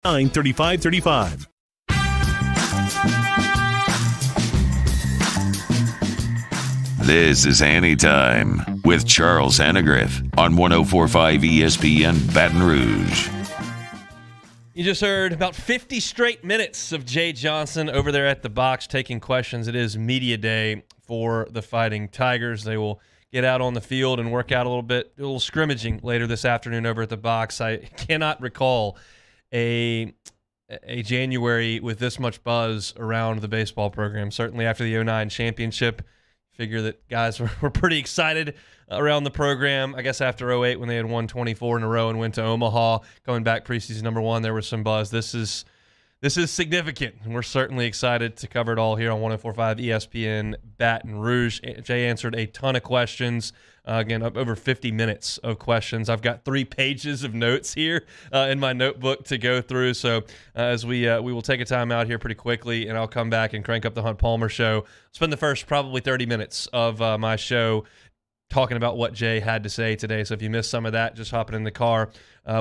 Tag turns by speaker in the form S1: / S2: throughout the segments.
S1: 93535.
S2: This is Anytime with Charles Hannegriff on 104.5 ESPN Baton Rouge.
S3: You just heard about 50 straight minutes of Jay Johnson over there at the box taking questions. It is media day for the Fighting Tigers. They will get out on the field and work out a little scrimmaging later this afternoon over at the box. I cannot recall a January with this much buzz around the baseball program. Certainly after the 2009 championship, figure that guys were pretty excited around the program. I guess after 2008 when they had won 24 in a row and went to Omaha, going back preseason number 1, there was some buzz. This is significant, and we're certainly excited to cover it all here on 104.5 ESPN Baton Rouge. Jay answered a ton of questions. Again, up over 50 minutes of questions. I've got 3 pages of notes here in my notebook to go through. So as we will take a time out here pretty quickly, and I'll come back and crank up the Hunt Palmer show. Spend the first probably 30 minutes of my show talking about what Jay had to say today. So if you missed some of that, just hopping in the car.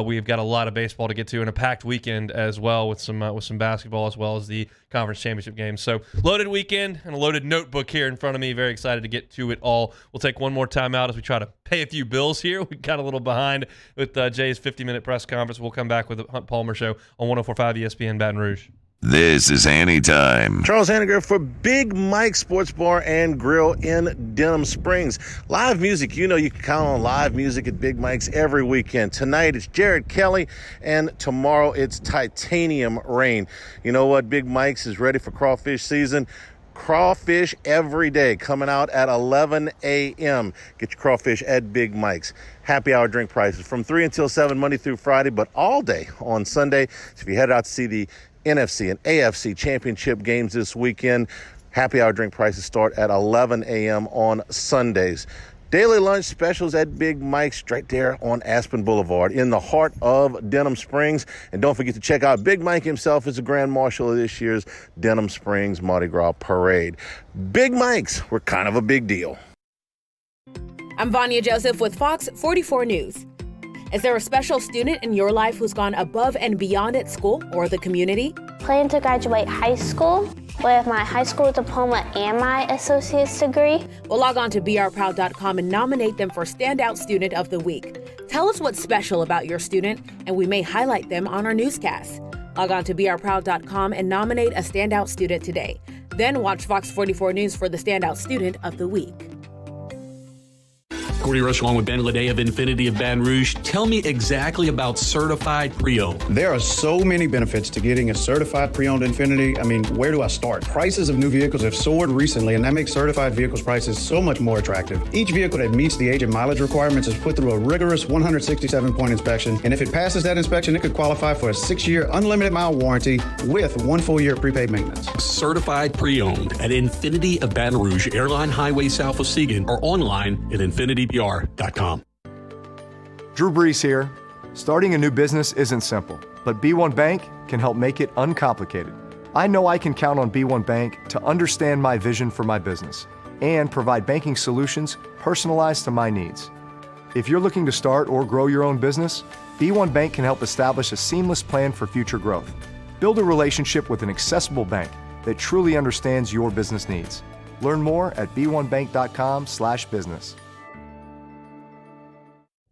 S3: We've got a lot of baseball to get to and a packed weekend as well with some basketball as well as the conference championship games. So loaded weekend and a loaded notebook here in front of me. Very excited to get to it all. We'll take one more time out as we try to pay a few bills here. We got a little behind with Jay's 50-minute press conference. We'll come back with the Hunt Palmer show on 104.5 ESPN Baton Rouge.
S2: This is Anytime.
S4: Charles Hannegriff for Big Mike Sports Bar and Grill in Denham Springs. Live music, you can count on live music at Big Mike's every weekend. Tonight it's Jared Kelly, and tomorrow it's Titanium Rain. You know what? Big Mike's is ready for crawfish season. Crawfish every day, coming out at 11 a.m. Get your crawfish at Big Mike's. Happy hour drink prices from 3 until 7, Monday through Friday, but all day on Sunday. So if you head out to see the NFC and AFC championship games this weekend, happy hour drink prices start at 11 a.m. on Sundays. Daily lunch specials at Big Mike's right there on Aspen Boulevard in the heart of Denham Springs. And don't forget to check out Big Mike himself as the Grand Marshal of this year's Denham Springs Mardi Gras Parade. Big Mike's, we're kind of a big deal.
S5: I'm Vanya Joseph with Fox 44 News. Is there a special student in your life who's gone above and beyond at school or the community?
S6: Plan to graduate high school with my high school diploma and my associate's degree.
S5: Well, log on to brproud.com and nominate them for Standout Student of the Week. Tell us what's special about your student, and we may highlight them on our newscast. Log on to brproud.com and nominate a Standout Student today. Then watch Fox 44 News for the Standout Student of the Week.
S7: Corey Rush along with Ben Lede of Infinity of Baton Rouge. Tell me exactly about certified pre-owned.
S8: There are so many benefits to getting a certified pre-owned Infinity. I mean, where do I start? Prices of new vehicles have soared recently, and that makes certified vehicles prices so much more attractive. Each vehicle that meets the age and mileage requirements is put through a rigorous 167-point inspection, and if it passes that inspection, it could qualify for a 6-year unlimited mile warranty with 1 full year prepaid maintenance.
S7: Certified pre-owned at Infinity of Baton Rouge, Airline Highway south of Seagan, or online at infinitybr.com.
S9: Drew Brees here. Starting a new business isn't simple, but B1 Bank can help make it uncomplicated. I know I can count on B1 Bank to understand my vision for my business and provide banking solutions personalized to my needs. If you're looking to start or grow your own business, B1 Bank can help establish a seamless plan for future growth. Build a relationship with an accessible bank that truly understands your business needs. Learn more at b1bank.com/business.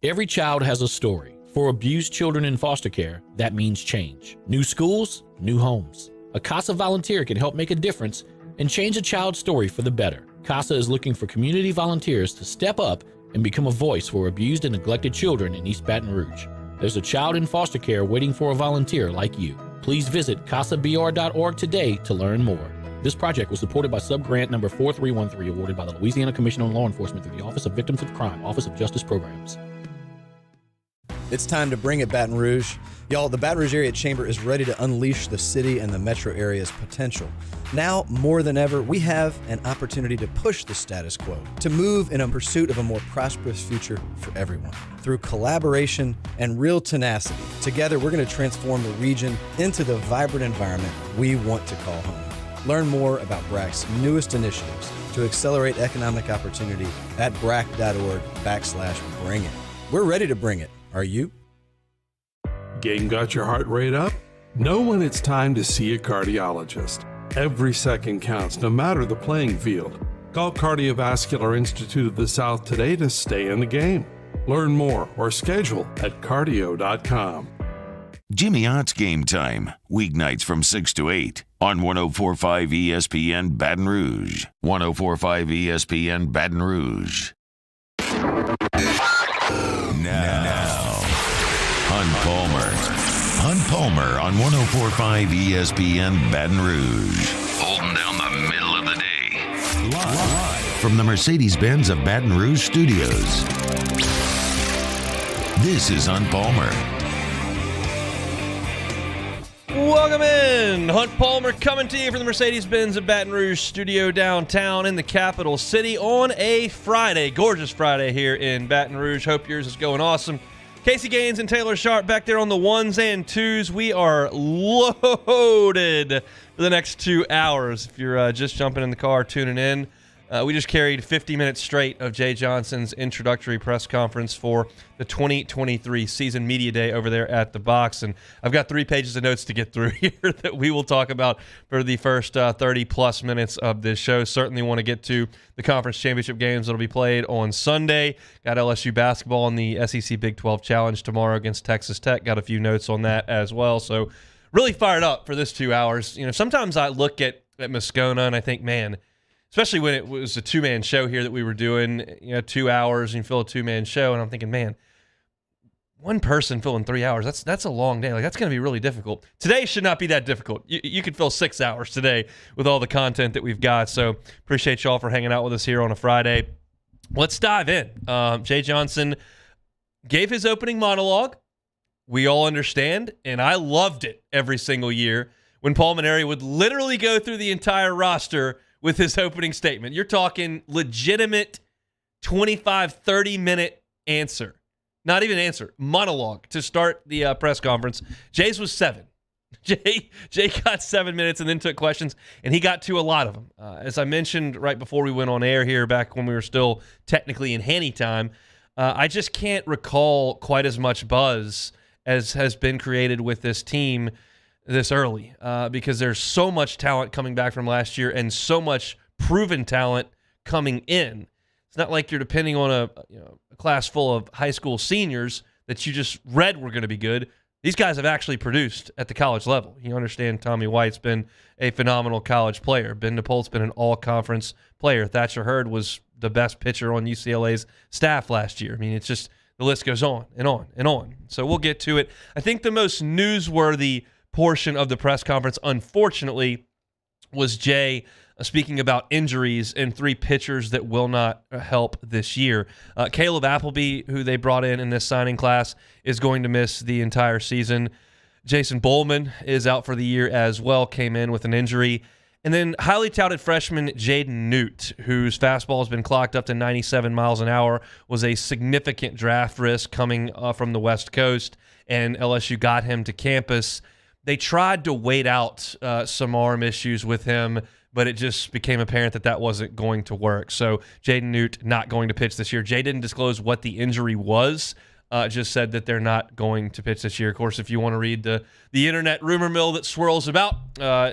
S10: Every child has a story. For abused children in foster care, that means change. New schools, new homes. A CASA volunteer can help make a difference and change a child's story for the better. CASA is looking for community volunteers to step up and become a voice for abused and neglected children in East Baton Rouge. There's a child in foster care waiting for a volunteer like you. Please visit casabr.org today to learn more. This project was supported by subgrant number 4313, awarded by the Louisiana Commission on Law Enforcement through the Office of Victims of Crime, Office of Justice Programs.
S11: It's time to bring it, Baton Rouge. Y'all, the Baton Rouge Area Chamber is ready to unleash the city and the metro area's potential. Now, more than ever, we have an opportunity to push the status quo, to move in a pursuit of a more prosperous future for everyone. Through collaboration and real tenacity, together we're going to transform the region into the vibrant environment we want to call home. Learn more about BRAC's newest initiatives to accelerate economic opportunity at brac.org/bring it. We're ready to bring it. Are you?
S12: Game got your heart rate up?
S1: Know when it's time to see a cardiologist. Every second counts, no matter the playing field. Call Cardiovascular Institute of the South today to stay in the game. Learn more or schedule at cardio.com.
S2: Jimmy Ott's Game Time, weeknights from 6 to 8 on 104.5 ESPN Baton Rouge. 104.5 ESPN Baton Rouge. Now, Hunt Palmer on 104.5 ESPN Baton Rouge. Holding down the middle of the day. Live from the Mercedes-Benz of Baton Rouge studios. This is Hunt Palmer.
S3: Welcome in. Hunt Palmer coming to you from the Mercedes-Benz of Baton Rouge studio downtown in the capital city on a Friday. Gorgeous Friday here in Baton Rouge. Hope yours is going awesome. Casey Gaines and Taylor Sharp back there on the ones and twos. We are loaded for the next 2 hours. If you're just jumping in the car, tuning in, we just carried 50 minutes straight of Jay Johnson's introductory press conference for the 2023 season media day over there at the box. And I've got 3 pages of notes to get through here that we will talk about for the first 30-plus minutes of this show. Certainly want to get to the conference championship games that will be played on Sunday. Got LSU basketball in the SEC Big 12 Challenge tomorrow against Texas Tech. Got a few notes on that as well. So really fired up for this 2 hours. You know, sometimes I look at Moscona and I think, man, especially when it was a 2-man show here that we were doing, 2 hours and you fill a 2-man show. And I'm thinking, man, one person filling 3 hours, that's a long day. Like, that's going to be really difficult. Today should not be that difficult. You could fill 6 hours today with all the content that we've got. So appreciate y'all for hanging out with us here on a Friday. Let's dive in. Jay Johnson gave his opening monologue. We all understand, and I loved it every single year when Paul Mainieri would literally go through the entire roster with his opening statement. You're talking legitimate 25, 30-minute answer. Not even answer, monologue to start the press conference. Jay's was 7. Jay got 7 minutes and then took questions, and he got to a lot of them. As I mentioned right before we went on air here, back when we were still technically in Hanny time, I just can't recall quite as much buzz as has been created with this team this early, because there's so much talent coming back from last year and so much proven talent coming in. It's not like you're depending on a class full of high school seniors that you just read were going to be good. These guys have actually produced at the college level. You understand Tommy White's been a phenomenal college player. Ben DePolt's been an all-conference player. Thatcher Hurd was the best pitcher on UCLA's staff last year. I mean, it's just the list goes on and on and on. So we'll get to it. I think the most newsworthy portion of the press conference, unfortunately, was Jay speaking about injuries and 3 pitchers that will not help this year. Caleb Appleby, who they brought in this signing class, is going to miss the entire season. Jason Bowman is out for the year as well, came in with an injury. And then highly touted freshman Jaden Newt, whose fastball has been clocked up to 97 miles an hour, was a significant draft risk coming from the West Coast, and LSU got him to campus. They tried to wait out some arm issues with him, but it just became apparent that wasn't going to work. So Jaden Newt not going to pitch this year. Jay didn't disclose what the injury was, just said that they're not going to pitch this year. Of course, if you want to read the internet rumor mill that swirls about,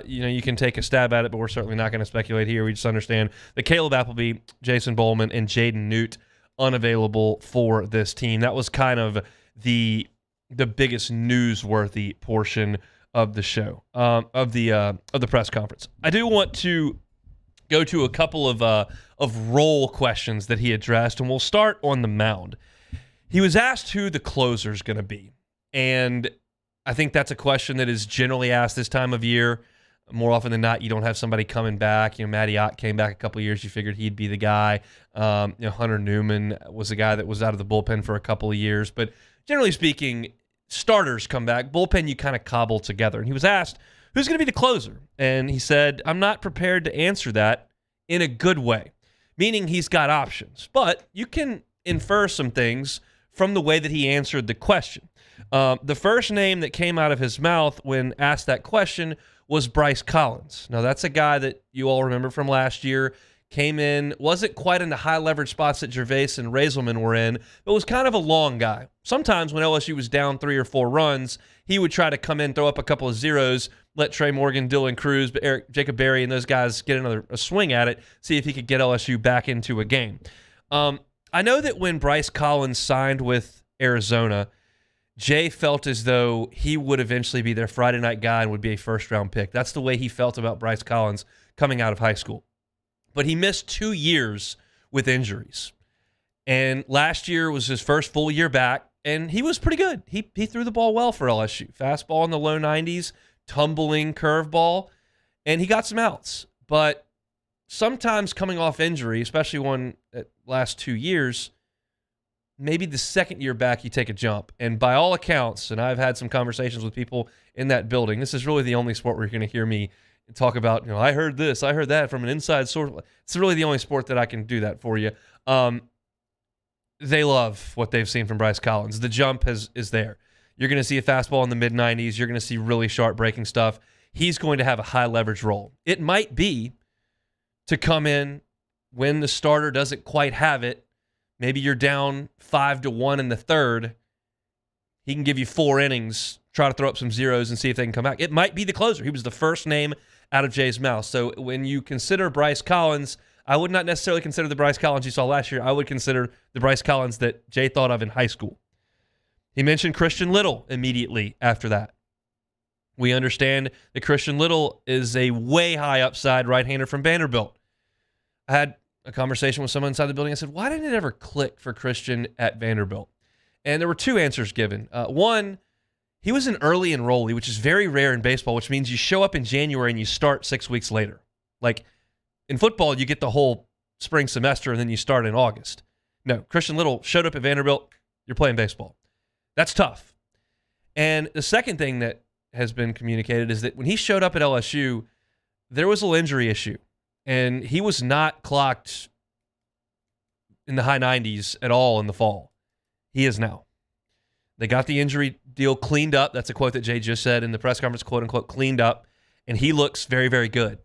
S3: you can take a stab at it, but we're certainly not going to speculate here. We just understand that Caleb Appleby, Jason Bowman, and Jaden Newt unavailable for this team. That was kind of the biggest newsworthy portion of the show, of the press conference. I do want to go to a couple of role questions that he addressed, and we'll start on the mound. He was asked who the closer is going to be, and I think that's a question that is generally asked this time of year. More often than not, you don't have somebody coming back. Matty Ott came back a couple of years. You figured he'd be the guy. Hunter Newman was the guy that was out of the bullpen for a couple of years, but generally speaking, starters come back. Bullpen you kind of cobble together. And he was asked, who's going to be the closer? And he said, I'm not prepared to answer that in a good way, meaning he's got options. But you can infer some things from the way that he answered the question. The first name that came out of his mouth when asked that question was Bryce Collins. Now, that's a guy that you all remember from last year. Came in, wasn't quite in the high leverage spots that Gervais and Raiselman were in, but was kind of a long guy. Sometimes when LSU was down 3 or 4 runs, he would try to come in, throw up a couple of zeros, let Trey Morgan, Dylan Cruz, Jacob Berry, and those guys get a swing at it, see if he could get LSU back into a game. I know that when Bryce Collins signed with Arizona, Jay felt as though he would eventually be their Friday night guy and would be a first-round pick. That's the way he felt about Bryce Collins coming out of high school. But he missed 2 years with injuries. And last year was his first full year back, and he was pretty good. He threw the ball well for LSU. Fastball in the low 90s, tumbling curveball, and he got some outs. But sometimes coming off injury, especially one that last 2 years, maybe the second year back you take a jump. And by all accounts, and I've had some conversations with people in that building, this is really the only sport where you're going to hear me talk about, I heard this, I heard that from an inside source. It's really the only sport that I can do that for you. They love what they've seen from Bryce Collins. The jump is there. You're going to see a fastball in the mid-90s. You're going to see really sharp breaking stuff. He's going to have a high leverage role. It might be to come in when the starter doesn't quite have it. Maybe you're down 5-1 in the third. He can give you 4 innings, try to throw up some zeros and see if they can come back. It might be the closer. He was the first name out of Jay's mouth. So when you consider Bryce Collins, I would not necessarily consider the Bryce Collins you saw last year. I would consider the Bryce Collins that Jay thought of in high school. He mentioned Christian Little immediately after that. We understand that Christian Little is a way high upside right-hander from Vanderbilt. I had a conversation with someone inside the building. I said, why didn't it ever click for Christian at Vanderbilt? And there were 2 answers given. One, he was an early enrollee, which is very rare in baseball, which means you show up in January and you start 6 weeks later. Like in football, you get the whole spring semester and then you start in August. No, Christian Little showed up at Vanderbilt. You're playing baseball. That's tough. And the second thing that has been communicated is that when he showed up at LSU, there was a little injury issue. And he was not clocked in the high 90s at all in the fall. He is now. They got the injury deal cleaned up. That's a quote that Jay just said in the press conference, quote unquote, cleaned up. And he looks very, very good.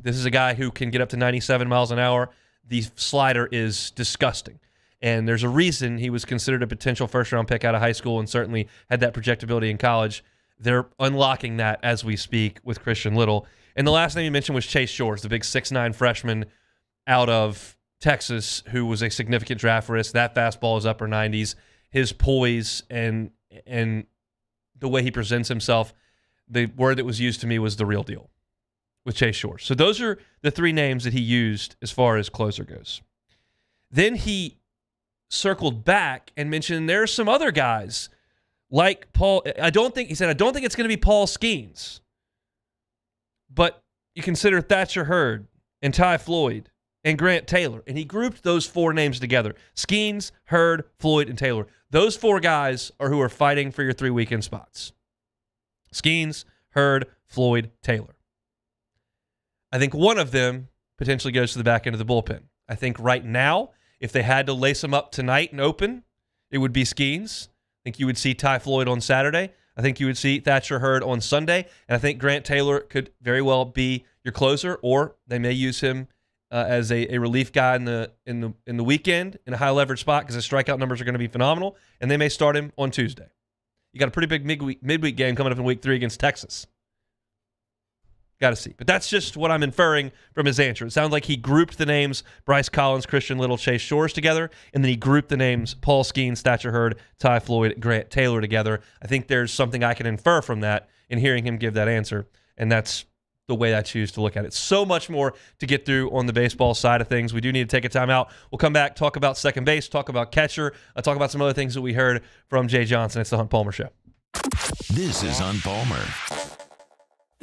S3: This is a guy who can get up to 97 miles an hour. The slider is disgusting. And there's a reason he was considered a potential first-round pick out of high school and certainly had that projectability in college. They're unlocking that as we speak with Christian Little. And the last name you mentioned was Chase Shores, the big 6'9" freshman out of Texas who was a significant draft risk. That fastball is upper 90s. His poise and the way he presents himself, the word that was used to me was the real deal with Chase Shores. So those are the 3 names that he used as far as closer goes. Then he circled back and mentioned there are some other guys like Paul. I don't think it's going to be Paul Skeens. But you consider Thatcher Hurd and Ty Floyd and Grant Taylor. And he grouped those 4 names together. Skeens, Hurd, Floyd, and Taylor. Those 4 guys are who are fighting for your 3 weekend spots. Skeens, Hurd, Floyd, Taylor. I think one of them potentially goes to the back end of the bullpen. I think right now, if they had to lace them up tonight and open, it would be Skeens. I think you would see Ty Floyd on Saturday. I think you would see Thatcher Hurd on Sunday, and I think Grant Taylor could very well be your closer, or they may use him as a relief guy in the weekend in a high leverage spot because his strikeout numbers are going to be phenomenal, and they may start him on Tuesday. You got a pretty big midweek game coming up in Week 3 against Texas. Got to see. But that's just what I'm inferring from his answer. It sounds like he grouped the names Bryce Collins, Christian Little, Chase Shores together, and then he grouped the names Paul Skeens, Thatcher Hurd, Ty Floyd, Grant Taylor together. I think there's something I can infer from that in hearing him give that answer, and that's the way I choose to look at it. So much more to get through on the baseball side of things. We do need to take a time out. We'll come back, talk about second base, talk about catcher, talk about some other things that we heard from Jay Johnson. It's the Hunt Palmer Show.
S2: This is Hunt Palmer.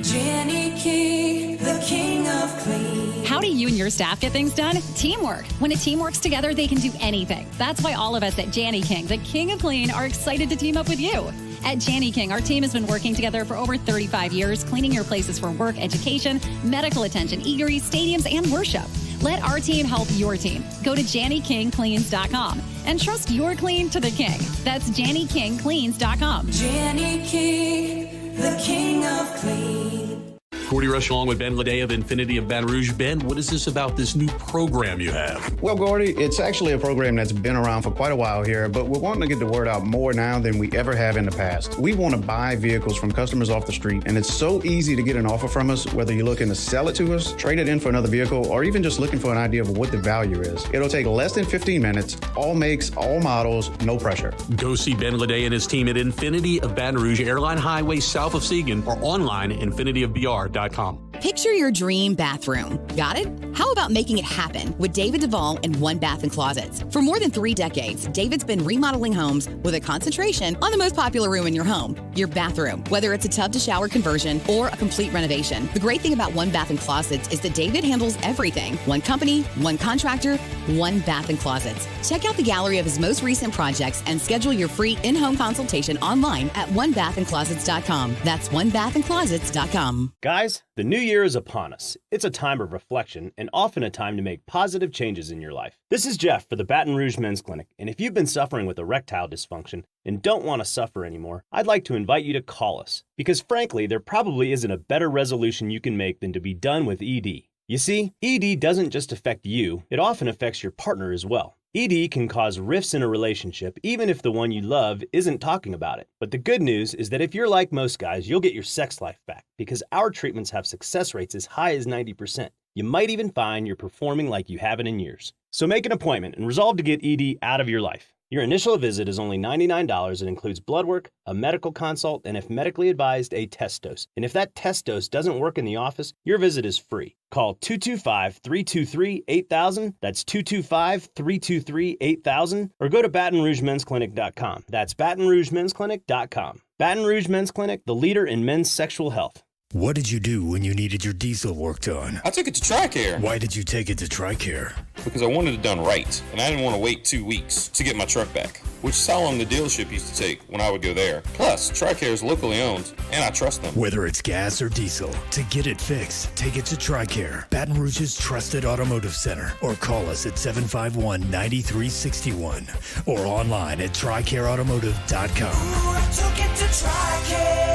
S12: Jenny King, the king of clean.
S13: How do you and your staff get things done? Teamwork. When a team works together, they can do anything. That's why all of us at Jenny King, the king of clean, are excited to team up with you. At Jenny King, our team has been working together for over 35 years, cleaning your places for work, education, medical attention, eateries, stadiums, and worship. Let our team help your team. Go to JannyKingCleans.com and trust your clean to the king. That's JannyKingCleans.com.
S12: Jenny King, the king of clean.
S7: Cordy Rush along with Ben Lede of Infinity of Baton Rouge. Ben, what is this about this new program you have?
S8: Well, Gordy, it's actually a program that's been around for quite a while here, but we're wanting to get the word out more now than we ever have in the past. We want to buy vehicles from customers off the street, and it's so easy to get an offer from us, whether you're looking to sell it to us, trade it in for another vehicle, or even just looking for an idea of what the value is. It'll take less than 15 minutes, all makes, all models, no pressure.
S7: Go see Ben Lede and his team at Infinity of Baton Rouge, Airline Highway south of Seguin, or online at infinityofbr.com.
S14: Picture your dream bathroom. Got it? How about making it happen with David Duvall and One Bath and Closets? For more than 3 decades, David's been remodeling homes with a concentration on the most popular room in your home, your bathroom. Whether it's a tub to shower conversion or a complete renovation, the great thing about One Bath and Closets is that David handles everything. One company, one contractor, One Bath and Closets. Check out the gallery of his most recent projects and schedule your free in-home consultation online at onebathandclosets.com. That's onebathandclosets.com.
S15: Guys, the new year is upon us. It's a time of reflection and often a time to make positive changes in your life. This is Jeff for the Baton Rouge Men's Clinic, and if you've been suffering with erectile dysfunction and don't want to suffer anymore, I'd like to invite you to call us, because frankly, there probably isn't a better resolution you can make than to be done with ED. You see, ED doesn't just affect you, it often affects your partner as well. ED can cause rifts in a relationship even if the one you love isn't talking about it. But the good news is that if you're like most guys, you'll get your sex life back because our treatments have success rates as high as 90%. You might even find you're performing like you haven't in years. So make an appointment and resolve to get ED out of your life. Your initial visit is only $99 and includes blood work, a medical consult, and if medically advised, a test dose. And if that test dose doesn't work in the office, your visit is free. Call 225-323-8000. That's 225-323-8000. Or go to BatonRougeMen'sClinic.com. That's BatonRougeMen'sClinic.com. Baton Rouge Men's Clinic, the leader in men's sexual health.
S16: What did you do when you needed your diesel worked on?
S17: I took it to TRICARE.
S16: Why did you take it to TRICARE?
S17: Because I wanted it done right, and I didn't want to wait 2 weeks to get my truck back, which is how long the dealership used to take when I would go there. Plus, TRICARE is locally owned, and I trust them.
S16: Whether it's gas or diesel, to get it fixed, take it to TRICARE, Baton Rouge's trusted automotive center, or call us at 751-9361, or online at TRICAREautomotive.com.
S12: Ooh, I took it to TRICARE.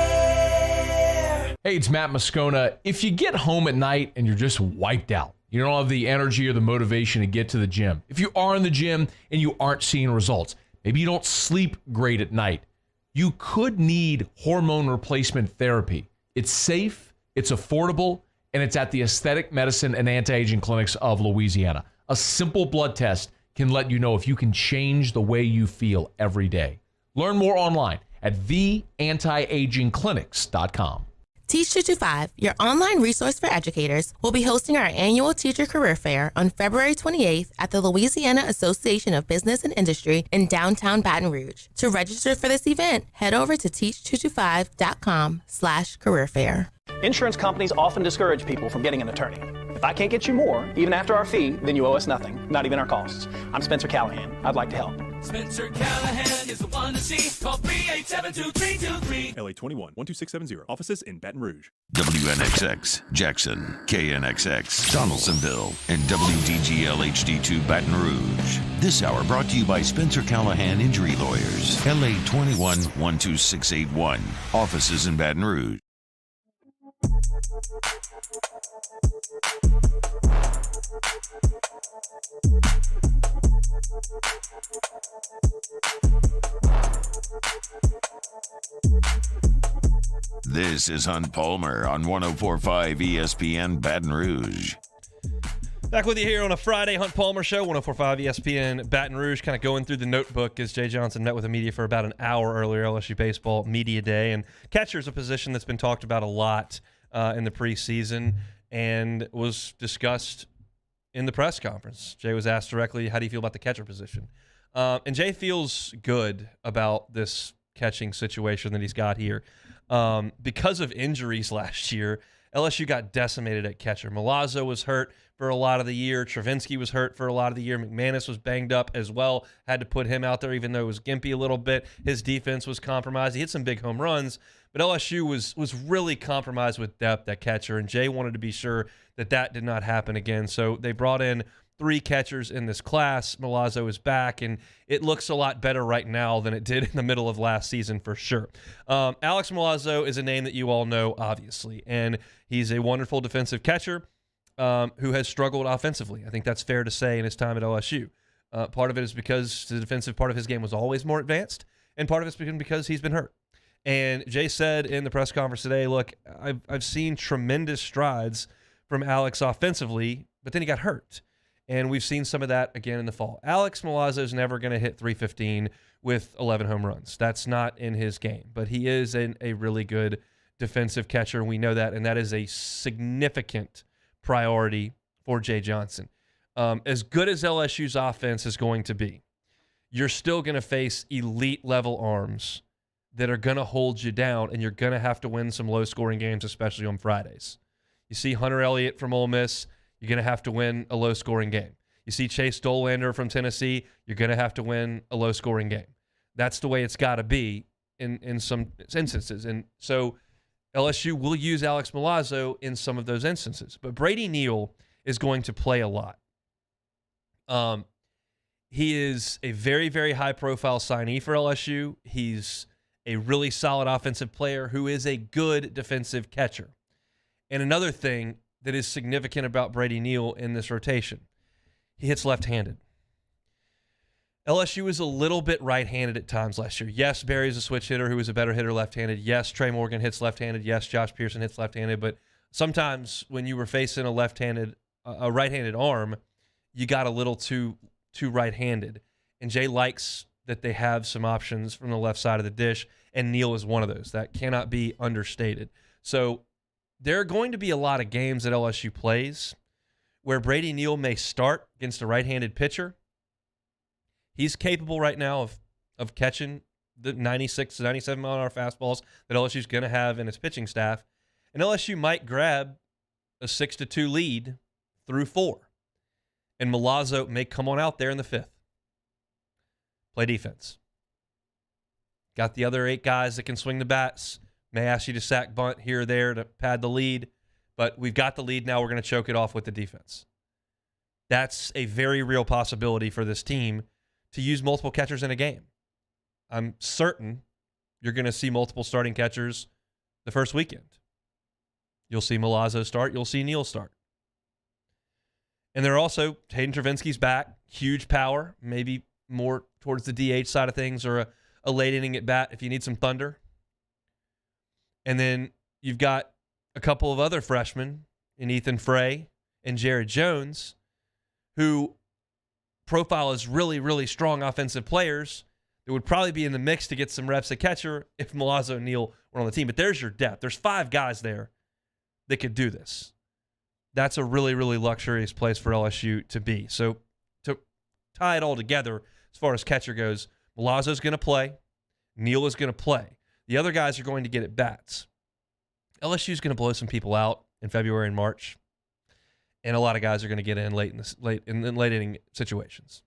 S18: Hey, it's Matt Moscona. If you get home at night and you're just wiped out, you don't have the energy or the motivation to get to the gym, if you are in the gym and you aren't seeing results, maybe you don't sleep great at night, you could need hormone replacement therapy. It's safe, it's affordable, and it's at the Aesthetic Medicine and Anti-Aging Clinics of Louisiana. A simple blood test can let you know if you can change the way you feel every day. Learn more online at theantiagingclinics.com.
S19: Teach 225, your online resource for educators, will be hosting our annual Teacher Career Fair on February 28th at the Louisiana Association of Business and Industry in downtown Baton Rouge. To register for this event, head over to teach225.com/careerfair.
S20: Insurance companies often discourage people from getting an attorney. If I can't get you more, even after our fee, then you owe us nothing, not even our costs. I'm Spencer Callahan. I'd like to help.
S12: Spencer Callahan is the one to see. Call 387-2323.
S21: LA 21-12670. Offices in Baton Rouge.
S2: WNXX, Jackson, KNXX, Donaldsonville, and WDGL HD2 Baton Rouge. This hour brought to you by Spencer Callahan Injury Lawyers. LA 21-12681. Offices in Baton Rouge. This is Hunt Palmer on 104.5 ESPN Baton Rouge.
S3: Back with you here on a Friday Hunt Palmer Show, 104.5 ESPN Baton Rouge, kind of going through the notebook as Jay Johnson met with the media for about an hour earlier, LSU Baseball Media Day. And catcher is a position that's been talked about a lot in the preseason and was discussed in the press conference. Jay was asked directly, how do you feel about the catcher position? And Jay feels good about this catching situation that he's got here. Because of injuries last year, LSU got decimated at catcher. Milazzo was hurt for a lot of the year. Travinsky was hurt for a lot of the year. McManus was banged up as well. Had to put him out there even though it was gimpy a little bit. His defense was compromised. He hit some big home runs, but LSU was really compromised with depth at catcher, and Jay wanted to be sure that that did not happen again. So they brought in 3 catchers in this class. Milazzo is back, and it looks a lot better right now than it did in the middle of last season for sure. Alex Milazzo is a name that you all know, obviously, and he's a wonderful defensive catcher who has struggled offensively. I think that's fair to say in his time at LSU. Part of it is because the defensive part of his game was always more advanced, and part of it's because he's been hurt. And Jay said in the press conference today, look, I've seen tremendous strides from Alex offensively, but then he got hurt. And we've seen some of that again in the fall. Alex Milazzo is never going to hit 315 with 11 home runs. That's not in his game. But he is a really good defensive catcher, and we know that, and that is a significant priority for Jay Johnson. As good as LSU's offense is going to be, you're still going to face elite-level arms that are going to hold you down, and you're going to have to win some low-scoring games, especially on Fridays. You see Hunter Elliott from Ole Miss, you're going to have to win a low-scoring game. You see Chase Dollander from Tennessee, you're going to have to win a low-scoring game. That's the way it's got to be in some instances. And so LSU will use Alex Milazzo in some of those instances. But Brady Neal is going to play a lot. He is a very, very high-profile signee for LSU. He's a really solid offensive player who is a good defensive catcher. And another thing that is significant about Brady Neal in this rotation, he hits left-handed. LSU is a little bit right-handed at times last year. Yes, Barry's a switch hitter who is a better hitter left-handed. Yes, Trey Morgan hits left-handed. Yes, Josh Pearson hits left-handed. But sometimes when you were facing a right-handed arm, you got a little too right-handed. And Jay likes that they have some options from the left side of the dish, and Neal is one of those. That cannot be understated. So there are going to be a lot of games that LSU plays where Brady Neal may start against a right-handed pitcher. He's capable right now of catching the 96 to 97 mile an hour fastballs that LSU's going to have in its pitching staff. And LSU might grab a 6-2 lead through 4. And Milazzo may come on out there in the 5th. Play defense. Got the other 8 guys that can swing the bats. May ask you to sack bunt here or there to pad the lead. But we've got the lead now. We're going to choke it off with the defense. That's a very real possibility for this team to use multiple catchers in a game. I'm certain you're going to see multiple starting catchers the first weekend. You'll see Milazzo start. You'll see Neal start. And they're also, Hayden Travinski's back. Huge power. Maybe more towards the DH side of things, or a late inning at bat if you need some thunder. And then you've got a couple of other freshmen in Ethan Frey and Jared Jones, who profile as really, really strong offensive players that would probably be in the mix to get some reps at catcher if Milazzo and Neal were on the team. But there's your depth. There's 5 guys there that could do this. That's a really, really luxurious place for LSU to be. So to tie it all together, as far as catcher goes, Milazzo's going to play. Neal is going to play. The other guys are going to get at bats. LSU's going to blow some people out in February and March, and a lot of guys are going to get in late inning situations.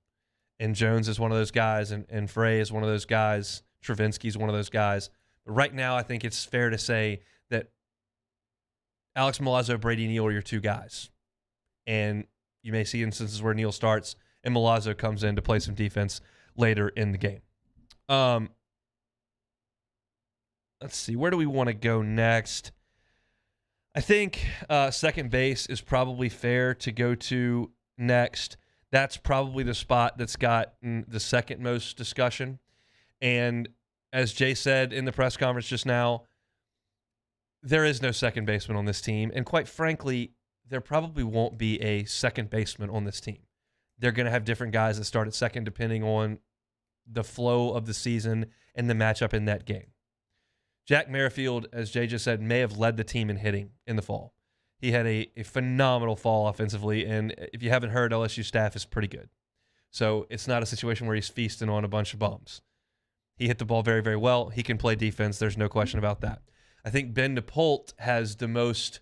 S3: And Jones is one of those guys, and Frey is one of those guys. Travinski's one of those guys. But right now, I think it's fair to say that Alex Milazzo, Brady Neal are your 2 guys. And you may see instances where Neal starts and Milazzo comes in to play some defense later in the game. Let's see. Where do we want to go next? I think second base is probably fair to go to next. That's probably the spot that's got the second most discussion. And as Jay said in the press conference just now, there is no second baseman on this team. And quite frankly, there probably won't be a second baseman on this team. They're going to have different guys that start at second depending on the flow of the season and the matchup in that game. Jack Merrifield, as Jay just said, may have led the team in hitting in the fall. He had a phenomenal fall offensively, and if you haven't heard, LSU staff is pretty good. So it's not a situation where he's feasting on a bunch of bums. He hit the ball very, very well. He can play defense. There's no question about that. I think Ben DePolt has the most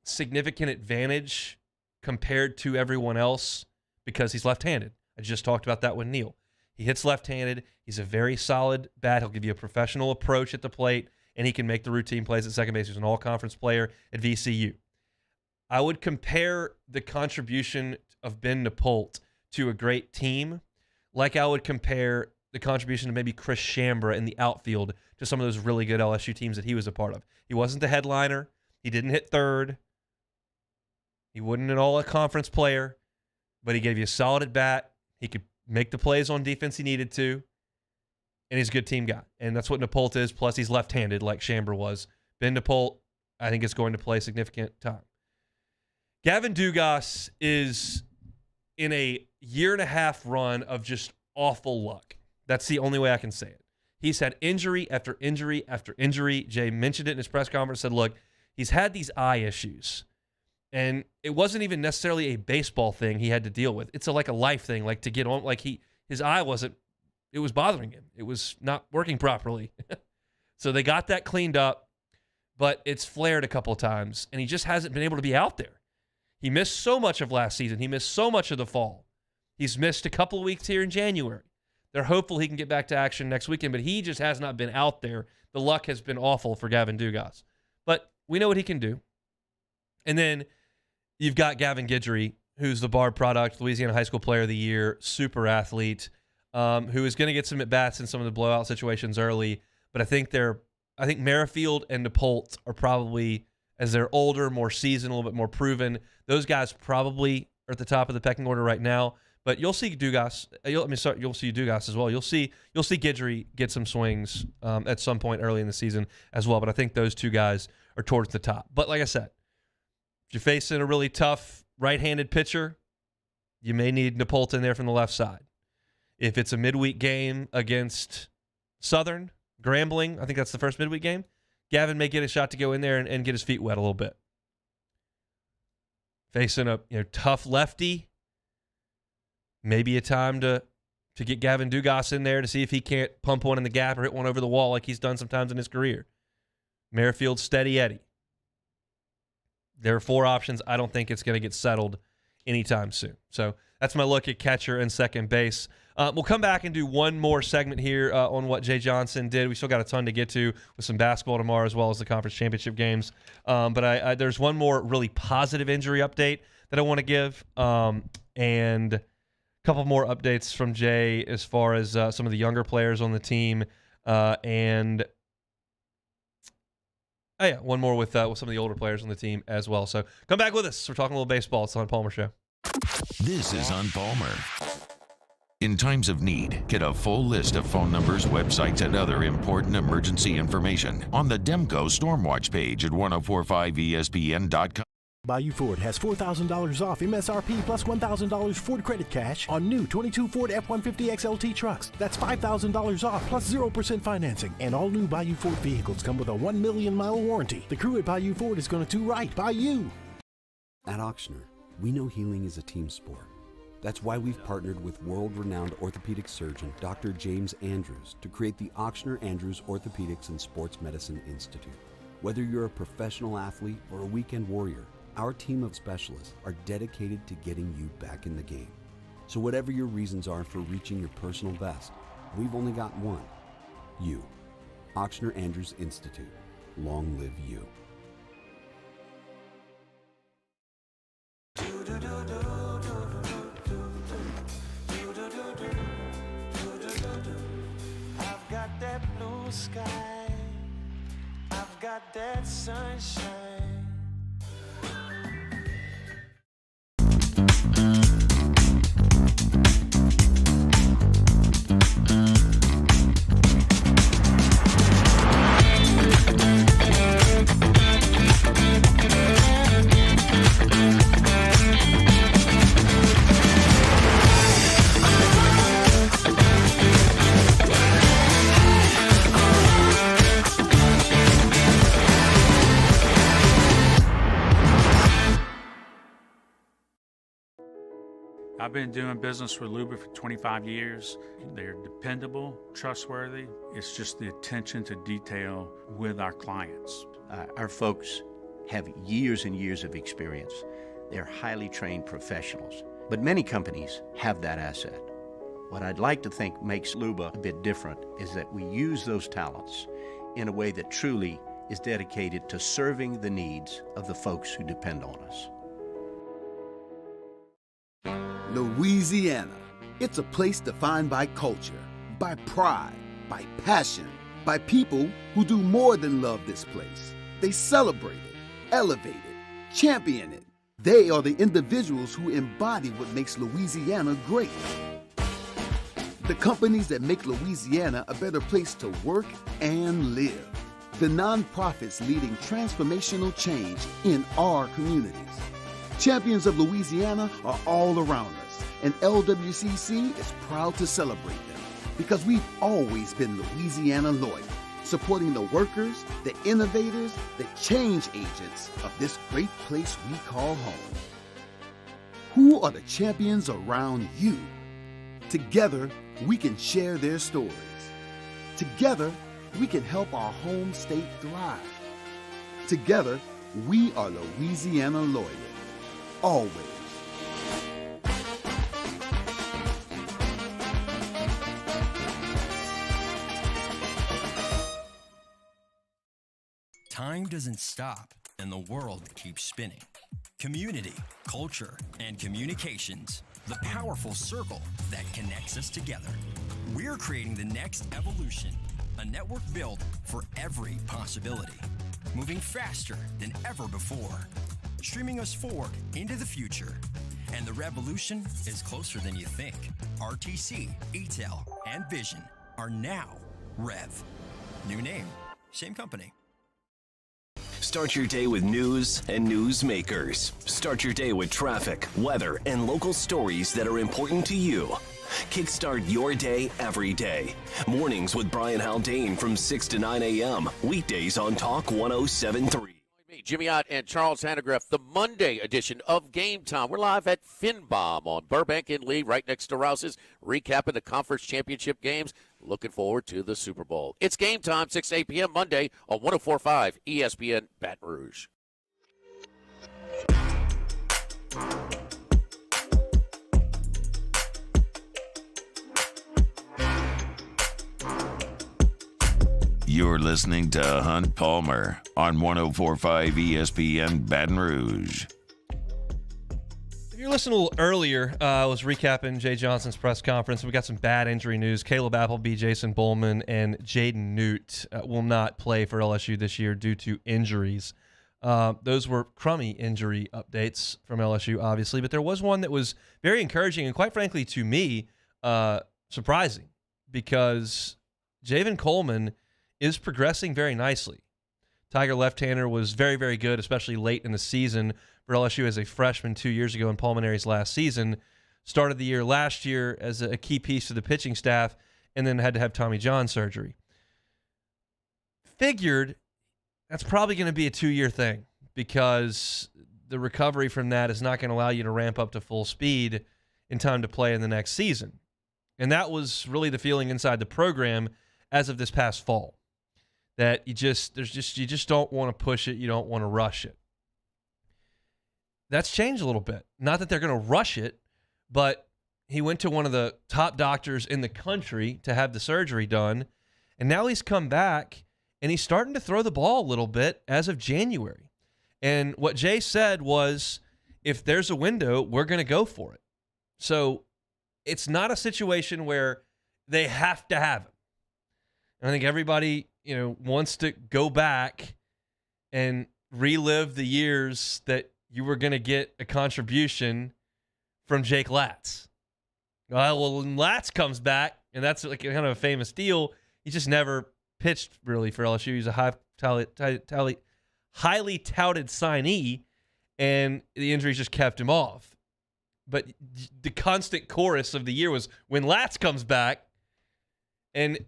S3: significant advantage compared to everyone else because he's left-handed. I just talked about that with Neal. He hits left-handed. He's a very solid bat. He'll give you a professional approach at the plate, and he can make the routine plays at second base. He's an all-conference player at VCU. I would compare the contribution of Ben DePolt to a great team, like I would compare the contribution of maybe Chris Shambra in the outfield to some of those really good LSU teams that he was a part of. He wasn't the headliner. He didn't hit third. He wasn't an all-conference player, but he gave you a solid at bat. He could make the plays on defense he needed to, and he's a good team guy. And that's what DePolt is, plus he's left-handed like Shambra was. Ben DePolt, I think, is going to play significant time. Gavin Dugas is in a year-and-a-half run of just awful luck. That's the only way I can say it. He's had injury after injury after injury. Jay mentioned it in his press conference, said, look, he's had these eye issues. And it wasn't even necessarily a baseball thing he had to deal with. It's like a life thing, like to get on, like his eye wasn't, it was bothering him. It was not working properly. So they got that cleaned up, but it's flared a couple of times, and he just hasn't been able to be out there. He missed so much of last season. He missed so much of the fall. He's missed a couple of weeks here in January. They're hopeful he can get back to action next weekend, but he just has not been out there. The luck has been awful for Gavin Dugas. But we know what he can do. And then you've got Gavin Guidry, who's the Bard product, Louisiana High School Player of the Year, super athlete, who is going to get some at-bats in some of the blowout situations early. But I think Merrifield and DePolt are probably, as they're older, more seasoned, a little bit more proven, those guys probably are at the top of the pecking order right now. But you'll see Dugas. You'll see Dugas as well. You'll see Guidry get some swings at some point early in the season as well. But I think those two guys are towards the top. But like I said, if you're facing a really tough right-handed pitcher, you may need DePolt in there from the left side. If it's a midweek game against Southern, Grambling, I think that's the first midweek game, Gavin may get a shot to go in there and get his feet wet a little bit. Facing a tough lefty, maybe a time to get Gavin Dugas in there to see if he can't pump one in the gap or hit one over the wall like he's done sometimes in his career. Merrifield, Steady Eddie. There are 4 options. I don't think it's going to get settled anytime soon. So that's my look at catcher and second base. We'll come back and do one more segment here on what Jay Johnson did. We still got a ton to get to with some basketball tomorrow as well as the conference championship games. But there's one more really positive injury update that I want to give, and a couple more updates from Jay as far as some of the younger players on the team, and one more with some of the older players on the team as well. So come back with us. We're talking a little baseball. It's on Palmer Show.
S2: This is on Palmer. In times of need, get a full list of phone numbers, websites, and other important emergency information on the Demco Stormwatch page at 1045ESPN.com.
S4: Bayou Ford has $4,000 off MSRP plus $1,000 Ford credit cash on new 22 Ford F-150 XLT trucks. That's $5,000 off plus 0% financing. And all new Bayou Ford vehicles come with a 1 million mile warranty. The crew at Bayou Ford is going to do right by you.
S22: At Ochsner, we know healing is a team sport. That's why we've partnered with world-renowned orthopedic surgeon Dr. James Andrews to create the Ochsner Andrews Orthopedics and Sports Medicine Institute. Whether you're a professional athlete or a weekend warrior, our team of specialists are dedicated to getting you back in the game. So whatever your reasons are for reaching your personal best, we've only got one: you. Ochsner Andrews Institute. Long live you.
S12: I've got that blue sky, I've got that sunshine.
S23: I've been doing business with Luba for 25 years. They're dependable, trustworthy. It's just the attention to detail with our clients.
S24: Our folks have years and years of experience. They're highly trained professionals, but many companies have that asset. What I'd like to think makes Luba a bit different is that we use those talents in a way that truly is dedicated to serving the needs of the folks who depend on us.
S5: Louisiana. It's a place defined by culture, by pride, by passion, by people who do more than love this place. They celebrate it, elevate it, champion it. They are the individuals who embody what makes Louisiana great. The companies that make Louisiana a better place to work and live. The nonprofits leading transformational change in our communities. Champions of Louisiana are all around us, and LWCC is proud to celebrate them because we've always been Louisiana loyal, supporting the workers, the innovators, the change agents of this great place we call home. Who are the champions around you? Together, we can share their stories. Together, we can help our home state thrive. Together, we are Louisiana loyal. Always.
S6: Time doesn't stop, and the world keeps spinning. Community, culture, and communications, the powerful circle that connects us together. We're creating the next evolution, a network built for every possibility, moving faster than ever before, streaming us forward into the future. And the revolution is closer than you think. RTC, ETEL, and Vision are now Rev. New name, same company.
S9: Start your day with news and newsmakers. Start your day with traffic, weather, and local stories that are important to you. Kickstart your day every day. Mornings with Brian Haldane from 6 to 9 a.m. Weekdays on Talk 107.3.
S10: Jimmy Ott and Charles Hanegraaff, the Monday edition of Game Time. We're live at Finbom on Burbank and Lee, right next to Rouse's, recapping the conference championship games. Looking forward to the Super Bowl. It's Game Time, 6 to 8 p.m. Monday on 104.5 ESPN Baton Rouge.
S2: You're listening to Hunt Palmer on 104.5 ESPN Baton Rouge.
S3: If you're listening a little earlier, I was recapping Jay Johnson's press conference. We got some bad injury news. Caleb Appleby, Jason Bowman, and Jaden Newt will not play for LSU this year due to injuries. Those were crummy injury updates from LSU, obviously, but there was one that was very encouraging and, quite frankly, to me, surprising, because Javen Coleman is progressing very nicely. Tiger left-hander was very, very good, especially late in the season for LSU as a freshman 2 years ago in Palminary's last season. Started the year last year as a key piece to the pitching staff and then had to have Tommy John surgery. Figured that's probably going to be a 2-year thing because the recovery from that is not going to allow you to ramp up to full speed in time to play in the next season. And that was really the feeling inside the program as of this past fall. That you just don't want to push it, you don't want to rush it. That's changed a little bit. Not that they're going to rush it, but he went to one of the top doctors in the country to have the surgery done, and now he's come back, and he's starting to throw the ball a little bit as of January. And what Jay said was, if there's a window, we're going to go for it. So it's not a situation where they have to have him. And I think everybody wants to go back and relive the years that you were going to get a contribution from Jake Latz. Well, when Latz comes back, and that's like kind of a famous deal, he just never pitched really for LSU. He's a highly touted signee, and the injuries just kept him off. But the constant chorus of the year was, when Latz comes back, and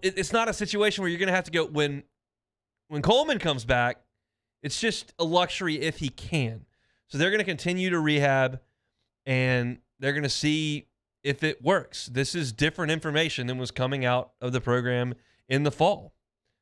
S3: it's not a situation where you're going to have to go when Coleman comes back. It's just a luxury if he can. So they're going to continue to rehab, and they're going to see if it works. This is different information than was coming out of the program in the fall.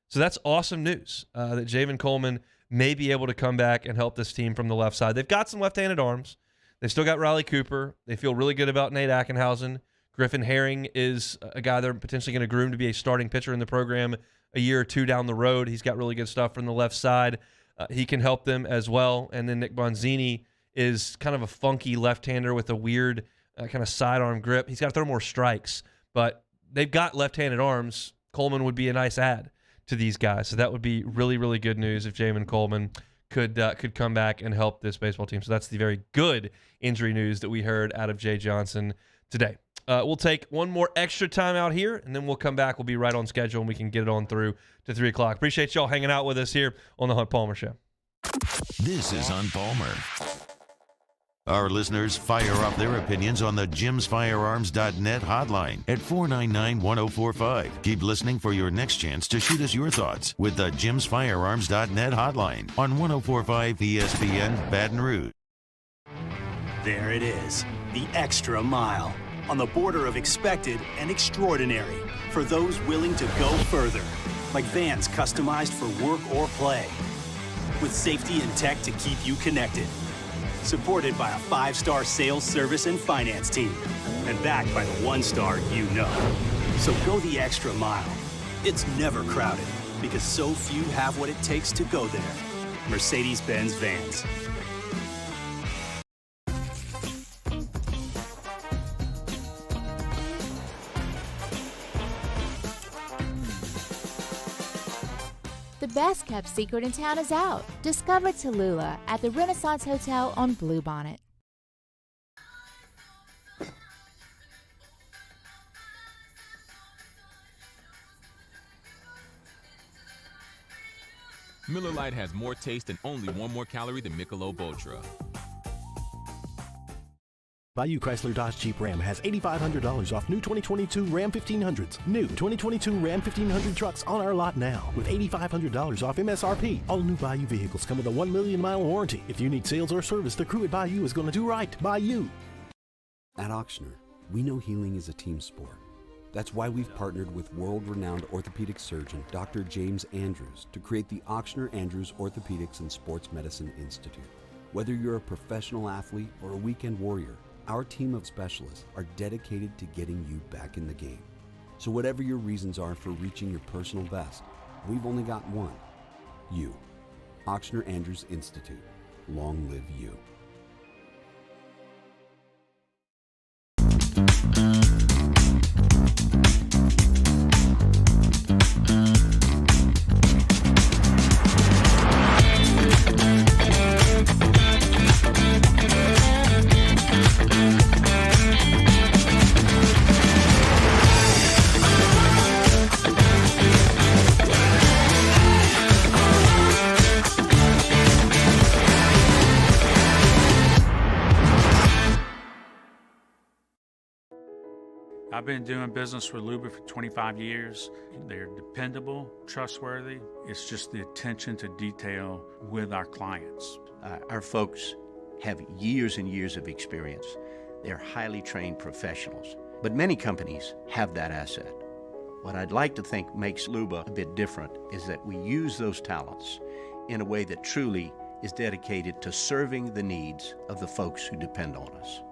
S3: So that's awesome news that Javen Coleman may be able to come back and help this team from the left side. They've got some left-handed arms. They've still got Riley Cooper. They feel really good about Nate Ackenhausen. Griffin Herring is a guy they're potentially going to groom to be a starting pitcher in the program a year or two down the road. He's got really good stuff from the left side. He can help them as well. And then Nick Bonzini is kind of a funky left-hander with a weird kind of sidearm grip. He's got to throw more strikes, but they've got left-handed arms. Coleman would be a nice add to these guys, so that would be really, really good news if Jamin Coleman could come back and help this baseball team. So that's the very good injury news that we heard out of Jay Johnson today. We'll take one more extra time out here, and then we'll come back. We'll be right on schedule, and we can get it on through to 3 o'clock. Appreciate y'all hanging out with us here on the Hunt Palmer Show.
S2: This is Hunt Palmer. Our listeners fire up their opinions on the jimsfirearms.net hotline at 499-1045. Keep listening for your next chance to shoot us your thoughts with the jimsfirearms.net hotline on 1045 ESPN Baton Rouge.
S1: There it is, the extra mile, on the border of expected and extraordinary for those willing to go further, like vans customized for work or play, with safety and tech to keep you connected. Supported by a 5-star sales, service, and finance team. And backed by the 1-star you know. So go the extra mile. It's never crowded because so few have what it takes to go there. Mercedes-Benz Vans.
S8: The best kept secret in town is out. Discover Tallulah at the Renaissance Hotel on Bluebonnet.
S11: Miller Lite has more taste and only 1 more calorie than Michelob Ultra.
S4: Bayou Chrysler Dodge Jeep Ram has $8,500 off new 2022 Ram 1500s. New 2022 Ram 1500 trucks on our lot now with $8,500 off MSRP. All new Bayou vehicles come with a 1 million mile warranty. If you need sales or service, the crew at Bayou is going to do right. Bayou.
S22: At Auctioner, we know healing is a team sport. That's why we've partnered with world-renowned orthopedic surgeon Dr. James Andrews to create the Auctioner Andrews Orthopedics and Sports Medicine Institute. Whether you're a professional athlete or a weekend warrior, our team of specialists are dedicated to getting you back in the game. So whatever your reasons are for reaching your personal best, we've only got one. You. Auctioner Andrews Institute. Long live you.
S23: I've been doing business with Luba for 25 years. They're dependable, trustworthy. It's just the attention to detail with our clients.
S24: Our folks have years and years of experience. They're highly trained professionals. But many companies have that asset. What I'd like to think makes Luba a bit different is that we use those talents in a way that truly is dedicated to serving the needs of the folks who depend on us.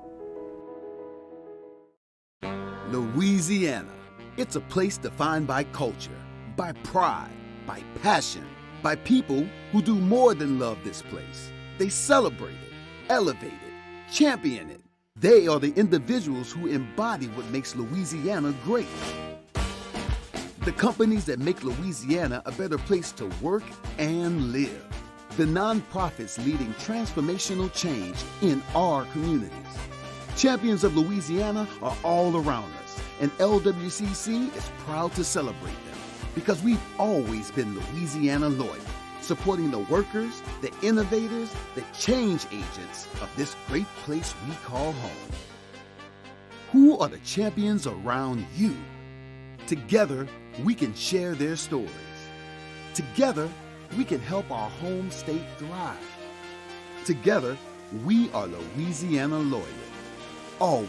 S5: Louisiana. It's a place defined by culture, by pride, by passion, by people who do more than love this place. They celebrate it, elevate it, champion it. They are the individuals who embody what makes Louisiana great. The companies that make Louisiana a better place to work and live. The nonprofits leading transformational change in our communities. Champions of Louisiana are all around us, and LWCC is proud to celebrate them because we've always been Louisiana loyal, supporting the workers, the innovators, the change agents of this great place we call home. Who are the champions around you? Together, we can share their stories. Together, we can help our home state thrive. Together, we are Louisiana loyal. Always.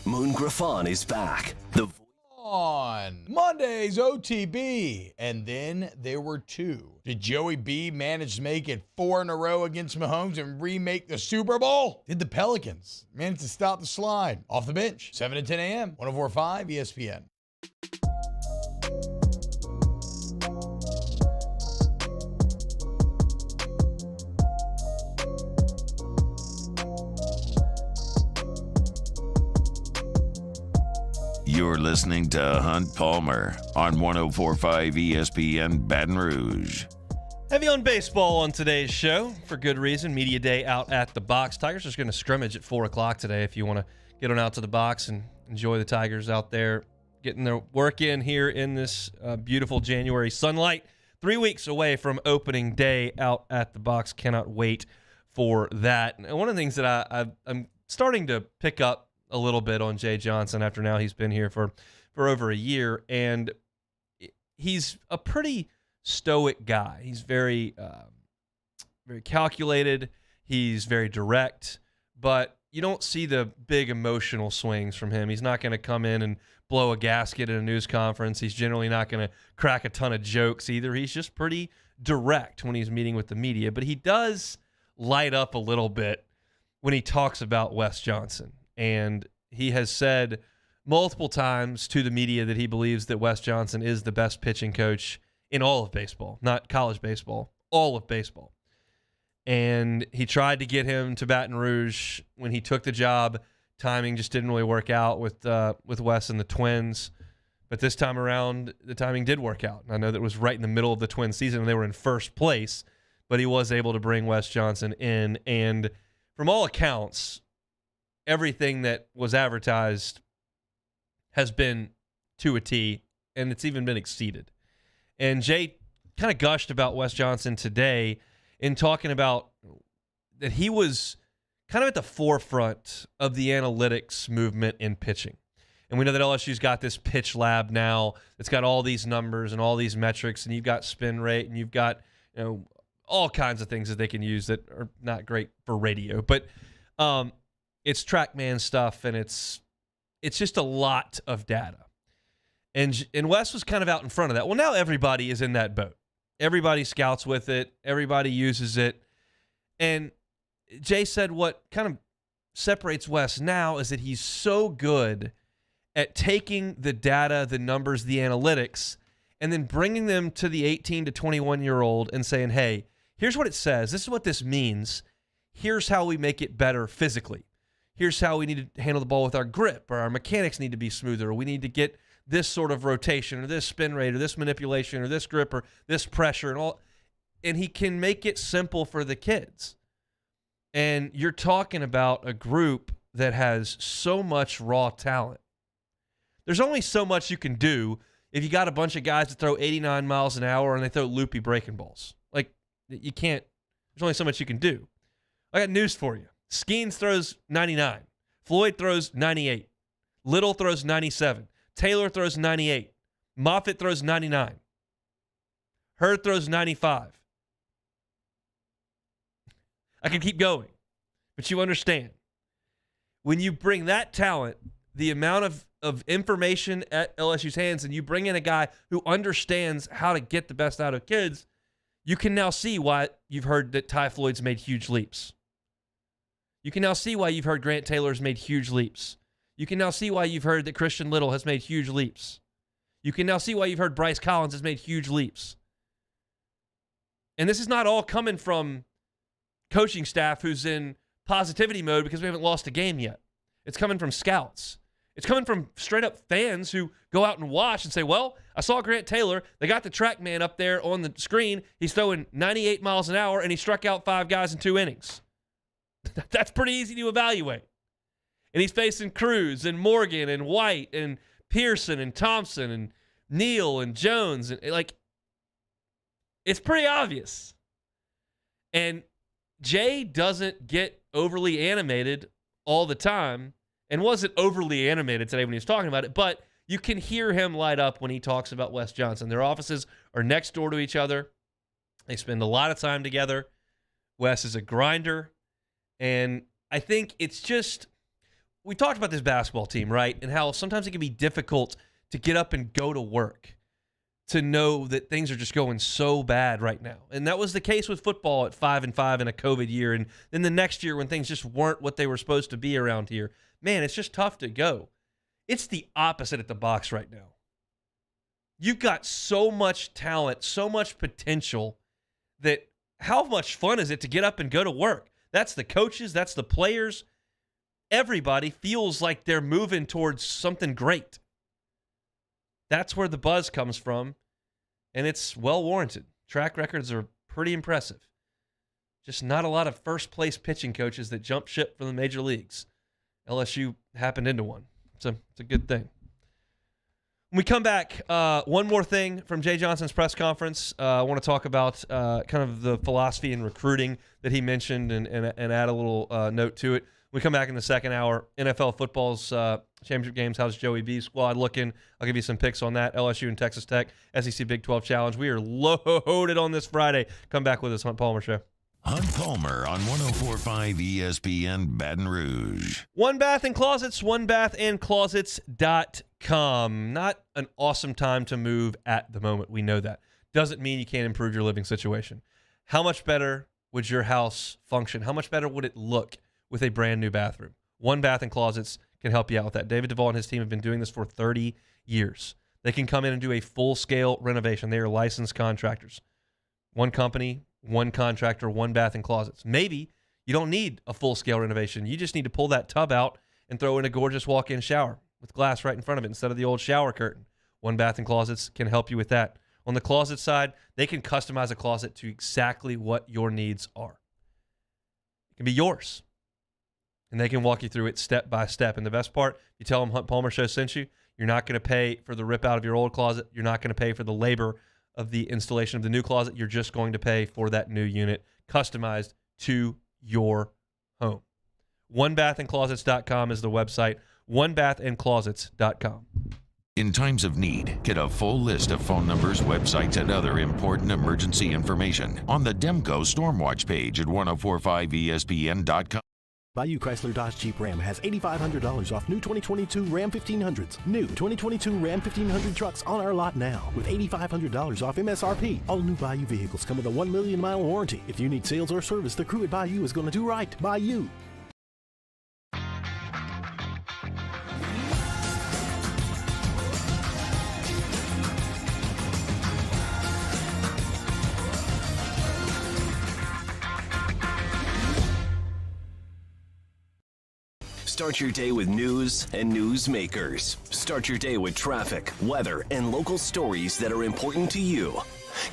S9: Moon Griffon is back.
S13: On Monday's OTB, and then there were two. Did Joey B manage to make it 4 in a row against Mahomes and remake the Super Bowl? Did the Pelicans manage to stop the slide? Off the bench, 7 to 10 a.m., 104.5 ESPN.
S2: You're listening to Hunt Palmer on 104.5 ESPN Baton Rouge.
S3: Heavy on baseball on today's show for good reason. Media day out at the box. Tigers are going to scrimmage at 4 o'clock today if you want to get on out to the box and enjoy the Tigers out there getting their work in here in this beautiful January sunlight. 3 weeks away from opening day out at the box. Cannot wait for that. And one of the things that I'm starting to pick up a little bit on Jay Johnson after now he's been here for over a year, and he's a pretty stoic guy. He's very calculated. He's very direct, but you don't see the big emotional swings from him. He's not going to come in and blow a gasket at a news conference. He's generally not going to crack a ton of jokes either. He's just pretty direct when he's meeting with the media, but he does light up a little bit when he talks about Wes Johnson. And he has said multiple times to the media that he believes that Wes Johnson is the best pitching coach in all of baseball, not college baseball, all of baseball. And he tried to get him to Baton Rouge when he took the job. Timing just didn't really work out with Wes and the Twins. But this time around, the timing did work out. And I know that it was right in the middle of the Twins season and they were in first place, but he was able to bring Wes Johnson in. And from all accounts, everything that was advertised has been to a T, and it's even been exceeded. And Jay kind of gushed about Wes Johnson today in talking about that he was kind of at the forefront of the analytics movement in pitching. And we know that LSU's got this pitch lab now. It's got all these numbers and all these metrics, and you've got spin rate, and you've got all kinds of things that they can use that are not great for radio. But it's TrackMan stuff, and it's just a lot of data. And Wes was kind of out in front of that. Well, now everybody is in that boat. Everybody scouts with it. Everybody uses it. And Jay said what kind of separates Wes now is that he's so good at taking the data, the numbers, the analytics, and then bringing them to the 18 to 21-year-old and saying, hey, here's what it says. This is what this means. Here's how we make it better physically. Here's how we need to handle the ball with our grip, or our mechanics need to be smoother, or we need to get this sort of rotation, or this spin rate, or this manipulation, or this grip, or this pressure, and all. And he can make it simple for the kids. And you're talking about a group that has so much raw talent. There's only so much you can do if you got a bunch of guys that throw 89 miles an hour and they throw loopy breaking balls. Like, you can't, there's only so much you can do. I got news for you. Skeens throws 99. Floyd throws 98. Little throws 97. Taylor throws 98. Moffitt throws 99. Hurd throws 95. I can keep going, but you understand. When you bring that talent, the amount of information at LSU's hands, and you bring in a guy who understands how to get the best out of kids, you can now see why you've heard that Ty Floyd's made huge leaps. You can now see why you've heard Grant Taylor's made huge leaps. You can now see why you've heard that Christian Little has made huge leaps. You can now see why you've heard Bryce Collins has made huge leaps. And this is not all coming from coaching staff who's in positivity mode because we haven't lost a game yet. It's coming from scouts. It's coming from straight-up fans who go out and watch and say, well, I saw Grant Taylor. They got the TrackMan up there on the screen. He's throwing 98 miles an hour, and he struck out 5 guys in 2 innings. That's pretty easy to evaluate. And he's facing Cruz and Morgan and White and Pearson and Thompson and Neal and Jones. And it's pretty obvious. And Jay doesn't get overly animated all the time, and wasn't overly animated today when he was talking about it, but you can hear him light up when he talks about Wes Johnson. Their offices are next door to each other. They spend a lot of time together. Wes is a grinder. And I think it's just, we talked about this basketball team, right? And how sometimes it can be difficult to get up and go to work, to know that things are just going so bad right now. And that was the case with football at 5-5 in a COVID year. And then the next year when things just weren't what they were supposed to be around here, man, it's just tough to go. It's the opposite at the box right now. You've got so much talent, so much potential, that how much fun is it to get up and go to work? That's the coaches, that's the players. Everybody feels like they're moving towards something great. That's where the buzz comes from, and it's well warranted. Track records are pretty impressive. Just not a lot of first-place pitching coaches that jump ship from the major leagues. LSU happened into one. It's a good thing. When we come back, one more thing from Jay Johnson's press conference. I want to talk about kind of the philosophy in recruiting that he mentioned and add a little note to it. When we come back in the second hour, NFL football's championship games. How's Joey B's squad looking? I'll give you some picks on that. LSU and Texas Tech, SEC Big 12 Challenge. We are loaded on this Friday. Come back with us, Hunt Palmer Show.
S2: Hunt Palmer on 104.5 ESPN Baton Rouge.
S3: One Bath and Closets, onebathandclosets.com. Not an awesome time to move at the moment. We know that. Doesn't mean you can't improve your living situation. How much better would your house function? How much better would it look with a brand new bathroom? One Bath and Closets can help you out with that. David Duvall and his team have been doing this for 30 years. They can come in and do a full-scale renovation. They are licensed contractors. One company, one contractor, one bath and closets. Maybe you don't need a full-scale renovation. You just need to pull that tub out and throw in a gorgeous walk-in shower with glass right in front of it instead of the old shower curtain. One Bath and Closets can help you with that. On the closet side, they can customize a closet to exactly what your needs are. It can be yours, and they can walk you through it step by step. And the best part, you tell them Hunt Palmer Show sent you, you're not going to pay for the rip out of your old closet. You're not going to pay for the labor of the installation of the new closet. You're just going to pay for that new unit customized to your home. Onebathandclosets.com is the website. Onebathandclosets.com.
S2: In times of need, get a full list of phone numbers, websites, and other important emergency information on the Demco Stormwatch page at 1045ESPN.com.
S4: Bayou Chrysler Dodge Jeep Ram has $8,500 off new 2022 Ram 1500s. New 2022 Ram 1500 trucks on our lot now with $8,500 off MSRP. All new Bayou vehicles come with a 1 million mile warranty. If you need sales or service, the crew at Bayou is going to do right by you.
S9: Start your day with news and newsmakers. Start your day with traffic, weather, and local stories that are important to you.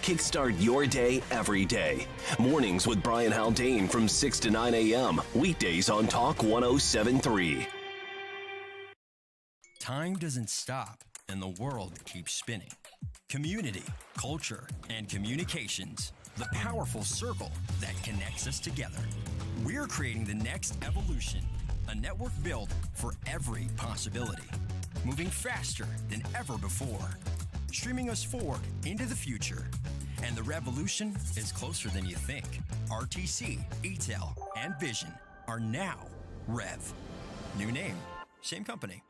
S9: Kickstart your day every day. Mornings with Brian Haldane from 6 to 9 a.m. Weekdays on Talk 107.3.
S6: Time doesn't stop, and the world keeps spinning. Community, culture, and communications. The powerful circle that connects us together. We're creating the next evolution. A network built for every possibility. Moving faster than ever before. Streaming us forward into the future. And the revolution is closer than you think. RTC, ETEL, and Vision are now Rev. New name, same company.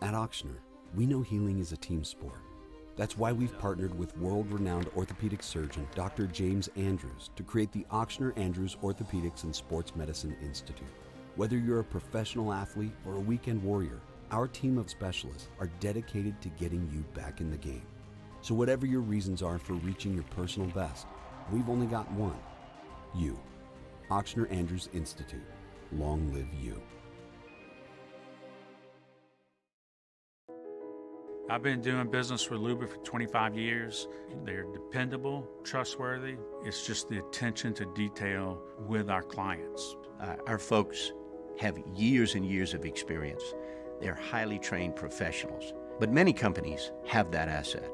S22: At Auctioner, we know healing is a team sport. That's why we've partnered with world-renowned orthopedic surgeon Dr. James Andrews to create the Auctioner Andrews Orthopedics and Sports Medicine Institute. Whether you're a professional athlete or a weekend warrior, our team of specialists are dedicated to getting you back in the game. So whatever your reasons are for reaching your personal best, we've only got one. You. Auctioner Andrews Institute. Long live you.
S23: I've been doing business with Luba for 25 years. They're dependable, trustworthy. It's just the attention to detail with our clients.
S24: Our folks have years and years of experience. They're highly trained professionals, but many companies have that asset.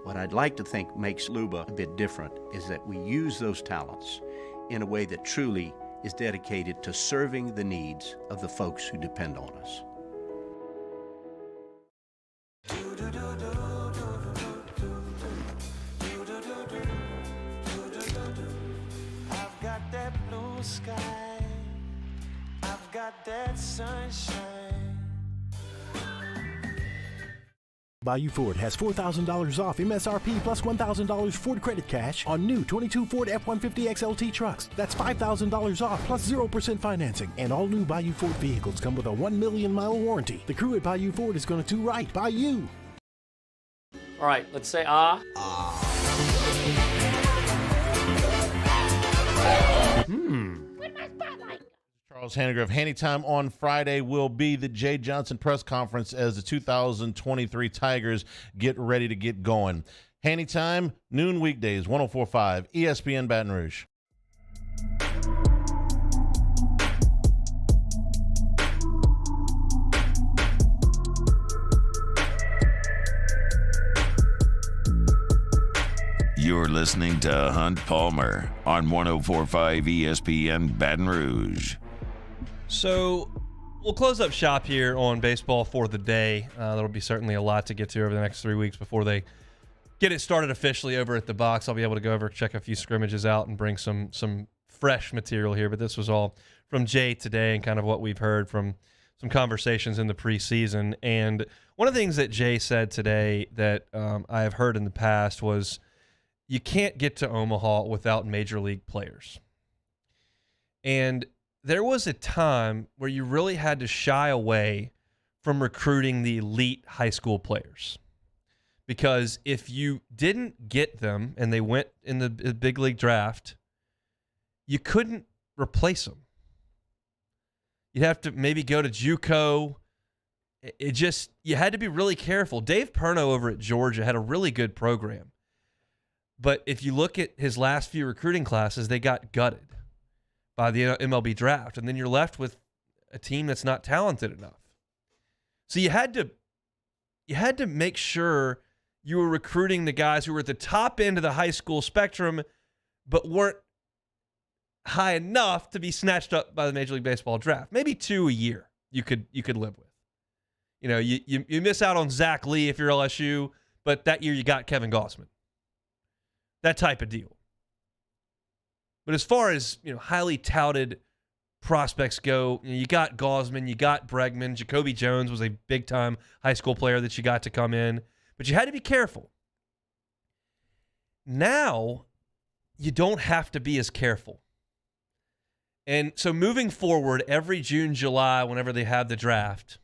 S24: What I'd like to think makes Luba a bit different is that we use those talents in a way that truly is dedicated to serving the needs of the folks who depend on us.
S12: I've got that blue sky. I've got that sunshine.
S4: Bayou Ford has $4,000 off MSRP plus $1,000 Ford credit cash on new 22 Ford F-150 XLT trucks. That's $5,000 off plus 0% financing. And all new Bayou Ford vehicles come with a 1 million mile warranty. The crew at Bayou Ford is going to do right by you.
S7: All right, let's say ah.
S14: Charles Hannegraaff. Handy time on Friday will be the Jay Johnson press conference as the 2023 Tigers get ready to get going. Handy time, noon weekdays, 104.5 ESPN Baton Rouge.
S2: You're listening to Hunt Palmer on 104.5 ESPN Baton Rouge.
S3: So we'll close up shop here on baseball for the day. There'll be certainly a lot to get to over the next 3 weeks before they get it started officially over at the box. I'll be able to go over, check a few scrimmages out, and bring some fresh material here. But this was all from Jay today and kind of what we've heard from some conversations in the preseason. And one of the things that Jay said today that I have heard in the past was you can't get to Omaha without major league players. And there was a time where you really had to shy away from recruiting the elite high school players. Because if you didn't get them and they went in the big league draft, you couldn't replace them. You'd have to maybe go to JUCO. You had to be really careful. Dave Perno over at Georgia had a really good program. But if you look at his last few recruiting classes, they got gutted by the MLB draft. And then you're left with a team that's not talented enough. So you had to make sure you were recruiting the guys who were at the top end of the high school spectrum, but weren't high enough to be snatched up by the Major League Baseball draft. Maybe 2 a year you could live with. You know, you miss out on Zach Lee if you're LSU, but that year you got Kevin Gossman. That type of deal. But as far as, highly touted prospects go, you got Gosman, you got Bregman, Jacoby Jones was a big-time high school player that you got to come in. But you had to be careful. Now, you don't have to be as careful. And so moving forward, every June, July, whenever they have the draft,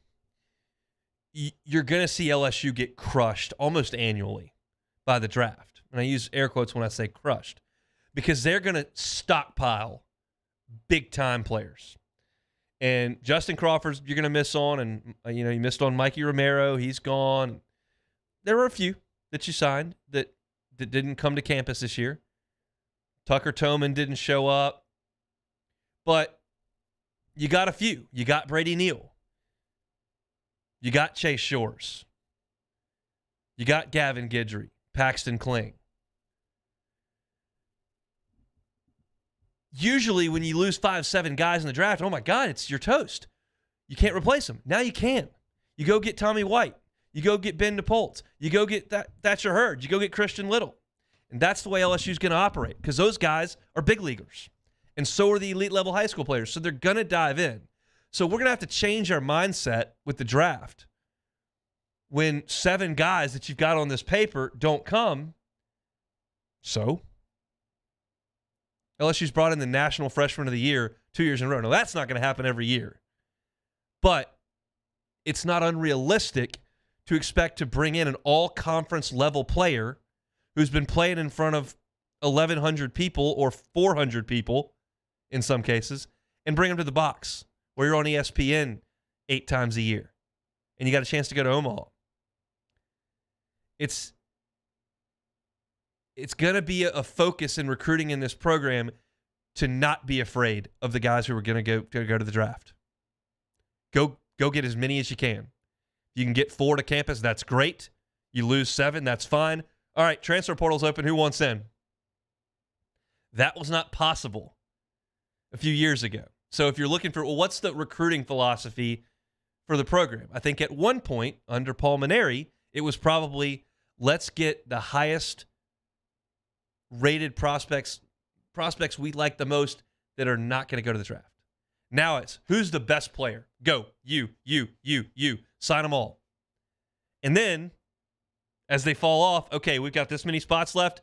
S3: you're going to see LSU get crushed almost annually by the draft. And I use air quotes when I say crushed, because they're going to stockpile big-time players. And Justin Crawford, you're going to miss on, and you missed on Mikey Romero. He's gone. There were a few that you signed that didn't come to campus this year. Tucker Toman didn't show up. But you got a few. You got Brady Neal. You got Chase Shores. You got Gavin Guidry, Paxton Kling. Usually when you lose 5-7 guys in the draft, oh my God, you're toast. You can't replace them. Now you can. You go get Tommy White. You go get Ben DePoltz. You go get Thatcher Hurd. You go get Christian Little. And that's the way LSU's going to operate, because those guys are big leaguers. And so are the elite level high school players. So they're going to dive in. So we're going to have to change our mindset with the draft. When 7 guys that you've got on this paper don't come, so LSU's brought in the National Freshman of the Year 2 years in a row. Now, that's not going to happen every year. But it's not unrealistic to expect to bring in an all-conference level player who's been playing in front of 1,100 people or 400 people in some cases and bring them to the box where you're on ESPN 8 times a year and you got a chance to go to Omaha. It's going to be a focus in recruiting in this program to not be afraid of the guys who are going to go to the draft. Go get as many as you can. You can get 4 to campus, that's great. You lose 7, that's fine. All right, transfer portal's open. Who wants in? That was not possible a few years ago. So if you're looking for, what's the recruiting philosophy for the program? I think at one point under Paul Maneri, it was probably let's get the highest rated prospects we like the most that are not going to go to the draft. Now it's who's the best player? Go. You. Sign them all. And then as they fall off, okay, we've got this many spots left.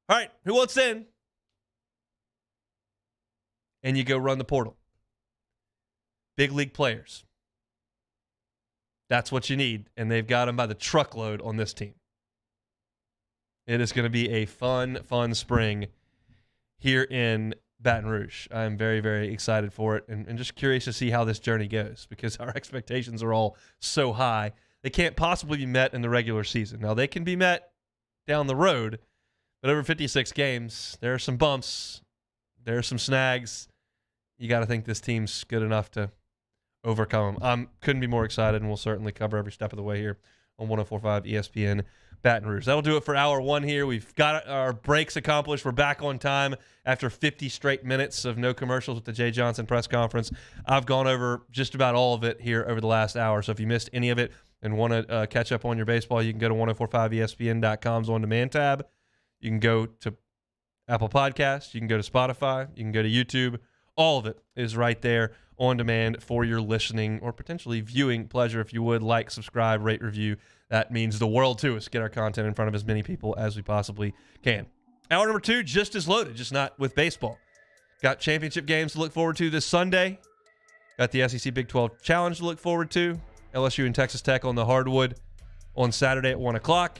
S3: All right, who wants in? And you go run the portal. Big league players. That's what you need, and they've got them by the truckload on this team. It is going to be a fun spring here in Baton Rouge. I'm very, very excited for it and just curious to see how this journey goes because our expectations are all so high. They can't possibly be met in the regular season. Now, they can be met down the road, but over 56 games, there are some bumps. There are some snags. You got to think this team's good enough to overcome them. Couldn't be more excited, and we'll certainly cover every step of the way here on 104.5 ESPN Baton Rouge. That'll do it for hour one here. We've got our breaks accomplished. We're back on time after 50 straight minutes of no commercials with the Jay Johnson press conference. I've gone over just about all of it here over the last hour, so if you missed any of it and want to catch up on your baseball, you can go to 1045ESPN.com's on-demand tab. You can go to Apple Podcasts. You can go to Spotify. You can go to YouTube. All of it is right there on demand for your listening or potentially viewing pleasure. If you would like, subscribe, rate, review. That means the world to us. Get our content in front of as many people as we possibly can. Hour number 2, just as loaded, just not with baseball. Got championship games to look forward to this Sunday. Got the SEC Big 12 Challenge to look forward to. LSU and Texas Tech on the hardwood on Saturday at 1 o'clock.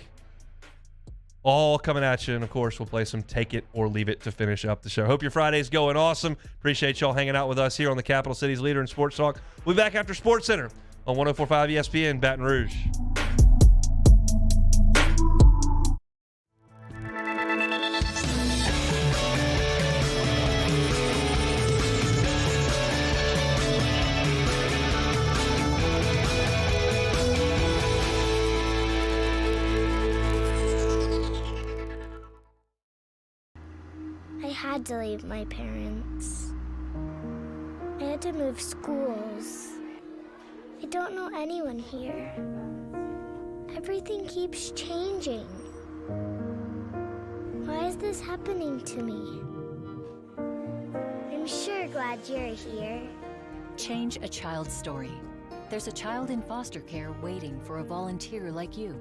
S3: All coming at you, and of course, we'll play some Take It or Leave It to finish up the show. Hope your Friday's going awesome. Appreciate y'all hanging out with us here on the Capital City's leader in sports talk. We'll be back after Sports Center on 104.5 ESPN Baton Rouge.
S15: I had to leave my parents. I had to move schools. I don't know anyone here. Everything keeps changing. Why is this happening to me? I'm sure glad you're here.
S16: Change a child's story. There's a child in foster care waiting for a volunteer like you.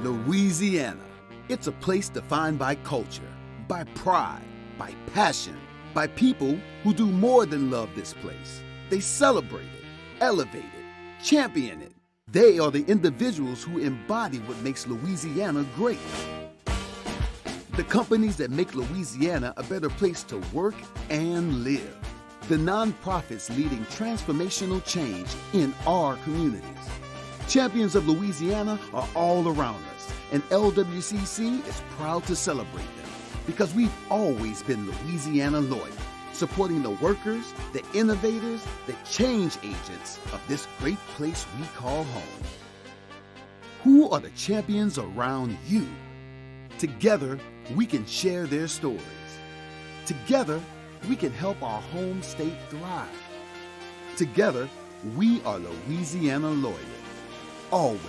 S5: Louisiana. It's a place defined by culture, by pride, by passion, by people who do more than love this place. They celebrate it, elevate it, champion it. They are the individuals who embody what makes Louisiana great. The companies that make Louisiana a better place to work and live. The nonprofits leading transformational change in our communities. Champions of Louisiana are all around us, and LWCC is proud to celebrate them because we've always been Louisiana loyal, supporting the workers, the innovators, the change agents of this great place we call home. Who are the champions around you? Together, we can share their stories. Together, we can help our home state thrive. Together, we are Louisiana loyal. Always.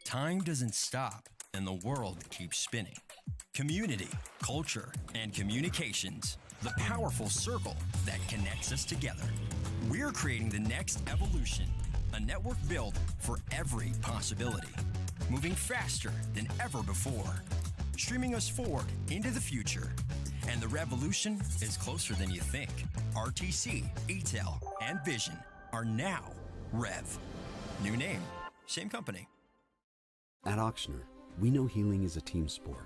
S6: Time doesn't stop, and the world keeps spinning. Community, culture, and communications, the powerful circle that connects us together. We're creating the next evolution, a network built for every possibility, moving faster than ever before, streaming us forward into the future. And the revolution is closer than you think. RTC, ETEL, and Vision are now Rev. New name, same company.
S22: At Auctioner, we know healing is a team sport.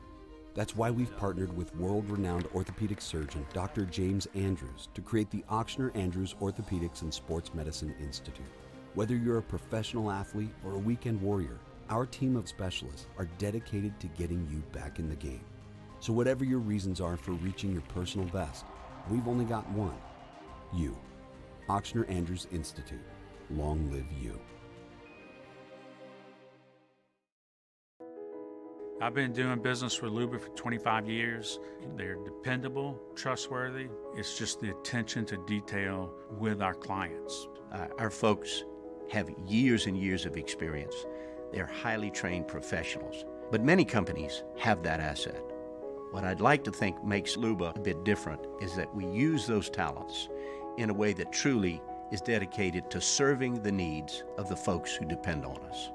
S22: That's why we've partnered with world-renowned orthopedic surgeon Dr. James Andrews to create the Auctioner Andrews Orthopedics and Sports Medicine Institute. Whether you're a professional athlete or a weekend warrior, our team of specialists are dedicated to getting you back in the game. So whatever your reasons are for reaching your personal best, we've only got one. You. Auctioner Andrews Institute. Long live you.
S23: I've been doing business with Luba for 25 years. They're dependable, trustworthy. It's just the attention to detail with our clients.
S24: Our folks have years and years of experience. They're highly trained professionals, but many companies have that asset. What I'd like to think makes Luba a bit different is that we use those talents in a way that truly is dedicated to serving the needs of the folks who depend on us.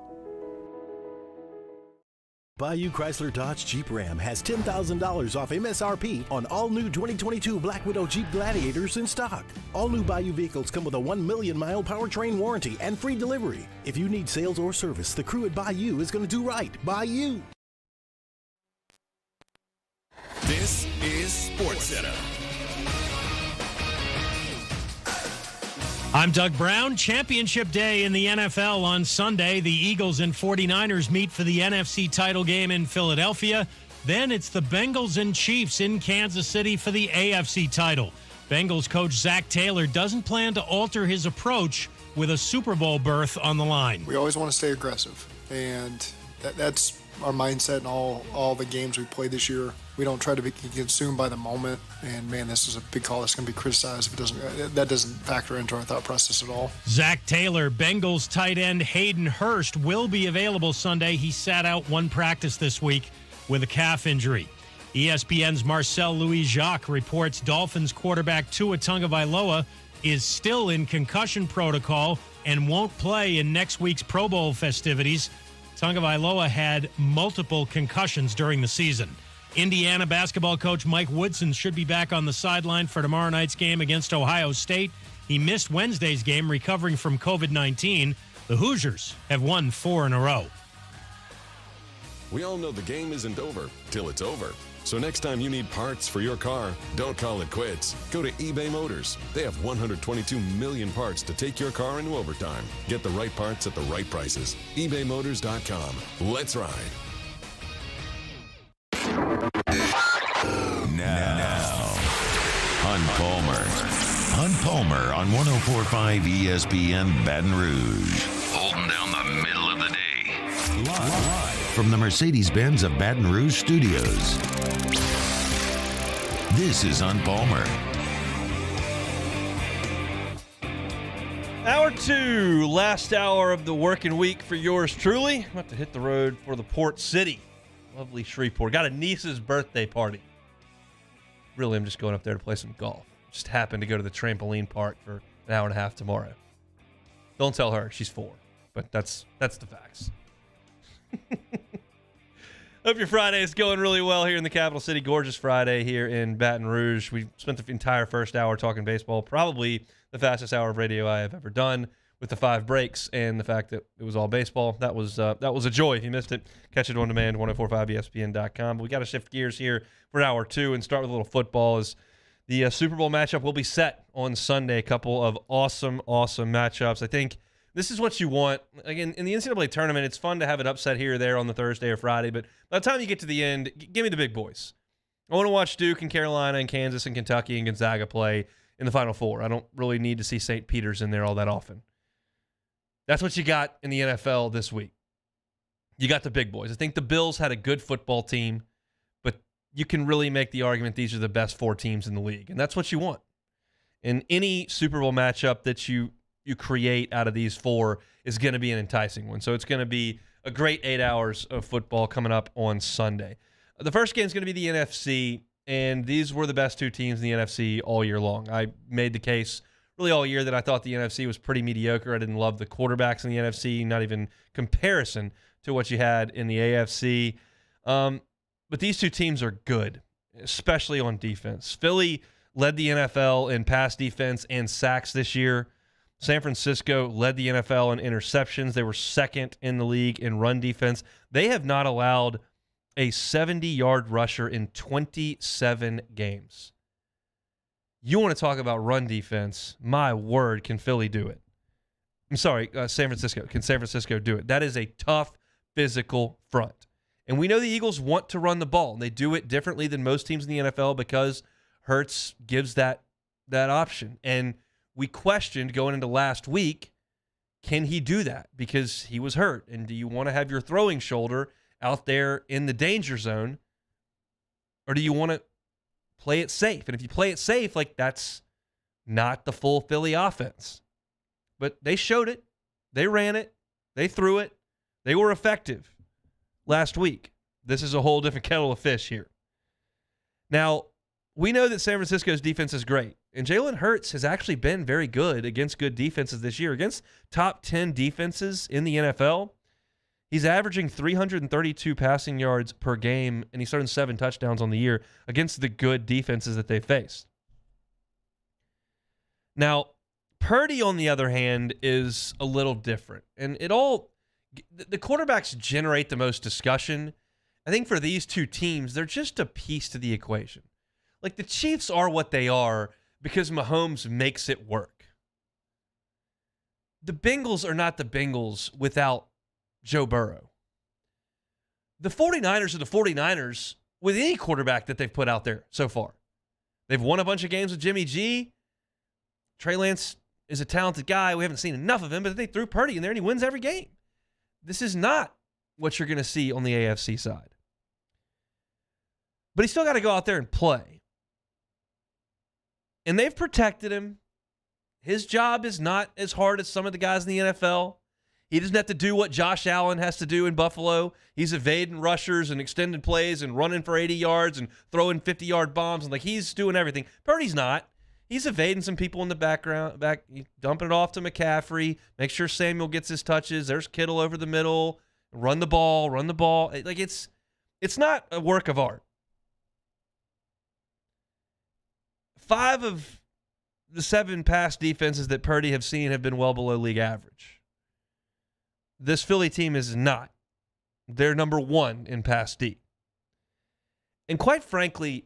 S4: Bayou Chrysler Dodge Jeep Ram has $10,000 off MSRP on all new 2022 Black Widow Jeep Gladiators in stock. All new Bayou vehicles come with a 1 million mile powertrain warranty and free delivery. If you need sales or service, the crew at Bayou is going to do right by you.
S17: This is SportsCenter.
S18: I'm Doug Brown. Championship day in the NFL on Sunday. The Eagles and 49ers meet for the NFC title game in Philadelphia. Then it's the Bengals and Chiefs in Kansas City for the AFC title. Bengals coach Zach Taylor doesn't plan to alter his approach with a Super Bowl berth on the line.
S19: We always want to stay aggressive, and that's our mindset in all the games we played this year. We don't try to be consumed by the moment, and man, this is a big call that's going to be criticized if it doesn't. That doesn't factor into our thought process at all.
S18: Zach Taylor, Bengals tight end Hayden Hurst will be available Sunday. He sat out one practice this week with a calf injury. ESPN's Marcel Louis-Jacques reports Dolphins quarterback Tua Tagovailoa is still in concussion protocol and won't play in next week's Pro Bowl festivities. Tagovailoa had multiple concussions during the season. Indiana basketball coach Mike Woodson should be back on the sideline for tomorrow night's game against Ohio State. He missed Wednesday's game recovering from COVID-19. The Hoosiers have won 4 in a row.
S20: We all know the game isn't over till it's over. So next time you need parts for your car, don't call it quits. Go to eBay Motors. They have 122 million parts to take your car into overtime. Get the right parts at the right prices. ebaymotors.com. Let's ride.
S2: Now, Hunt Palmer on 104.5 ESPN Baton Rouge. Holding down the middle of the day. Live from the Mercedes-Benz of Baton Rouge studios. This is Hunt Palmer.
S3: Hour 2, last hour of the working week for yours truly. I'm about to hit the road for the Port City. Lovely Shreveport. Got a niece's birthday party. Really, I'm just going up there to play some golf. Just happened to go to the trampoline park for an hour and a half tomorrow. Don't tell her. She's 4. But that's the facts. Hope your Friday is going really well here in the capital city. Gorgeous Friday here in Baton Rouge. We spent the entire first hour talking baseball. Probably the fastest hour of radio I have ever done, with the 5 breaks and the fact that it was all baseball. That was a joy. If you missed it, catch it on demand, 1045ESPN.com. But we got to shift gears here for hour 2 and start with a little football. As the Super Bowl matchup will be set on Sunday. A couple of awesome matchups. I think this is what you want. Again, in the NCAA tournament, it's fun to have an upset here or there on the Thursday or Friday, but by the time you get to the end, give me the big boys. I want to watch Duke and Carolina and Kansas and Kentucky and Gonzaga play in the Final Four. I don't really need to see St. Peter's in there all that often. That's what you got in the NFL this week. You got the big boys. I think the Bills had a good football team, but you can really make the argument these are the best 4 teams in the league, and that's what you want. And any Super Bowl matchup that you create out of these 4 is going to be an enticing one. So it's going to be a great 8 hours of football coming up on Sunday. The first game is going to be the NFC, and these were the best 2 teams in the NFC all year long. I made the case really all year that I thought the NFC was pretty mediocre. I didn't love the quarterbacks in the NFC, not even comparison to what you had in the AFC. But these 2 teams are good, especially on defense. Philly led the NFL in pass defense and sacks this year. San Francisco led the NFL in interceptions. They were second in the league in run defense. They have not allowed a 70-yard rusher in 27 games. You want to talk about run defense? My word, can Philly do it? I'm sorry, San Francisco. Can San Francisco do it? That is a tough, physical front. And we know the Eagles want to run the ball, and they do it differently than most teams in the NFL because Hurts gives that option. And we questioned going into last week, can he do that? Because he was hurt. And do you want to have your throwing shoulder out there in the danger zone? Or do you want to play it safe? And if you play it safe, like, that's not the full Philly offense. But they showed it. They ran it. They threw it. They were effective last week. This is a whole different kettle of fish here. Now, we know that San Francisco's defense is great. And Jalen Hurts has actually been very good against good defenses this year. Against top 10 defenses in the NFL, he's averaging 332 passing yards per game, and he's throwing 7 touchdowns on the year against the good defenses that they faced. Now, Purdy, on the other hand, is a little different. And the quarterbacks generate the most discussion. I think for these two teams, they're just a piece to the equation. Like, the Chiefs are what they are because Mahomes makes it work. The Bengals are not the Bengals without Joe Burrow. The 49ers are the 49ers with any quarterback that they've put out there so far. They've won a bunch of games with Jimmy G. Trey Lance is a talented guy. We haven't seen enough of him, but they threw Purdy in there and he wins every game. This is not what you're going to see on the AFC side. But he's still got to go out there and play. And they've protected him. His job is not as hard as some of the guys in the NFL. He doesn't have to do what Josh Allen has to do in Buffalo. He's evading rushers and extended plays and running for 80 yards and throwing 50-yard bombs. And, like, he's doing everything. Purdy's not. He's evading some people in the background, dumping it off to McCaffrey. Make sure Samuel gets his touches. There's Kittle over the middle. Run the ball. Like, it's not a work of art. 5 of the 7 pass defenses that Purdy have seen have been well below league average. This Philly team is not. They're number 1 in pass D. And quite frankly,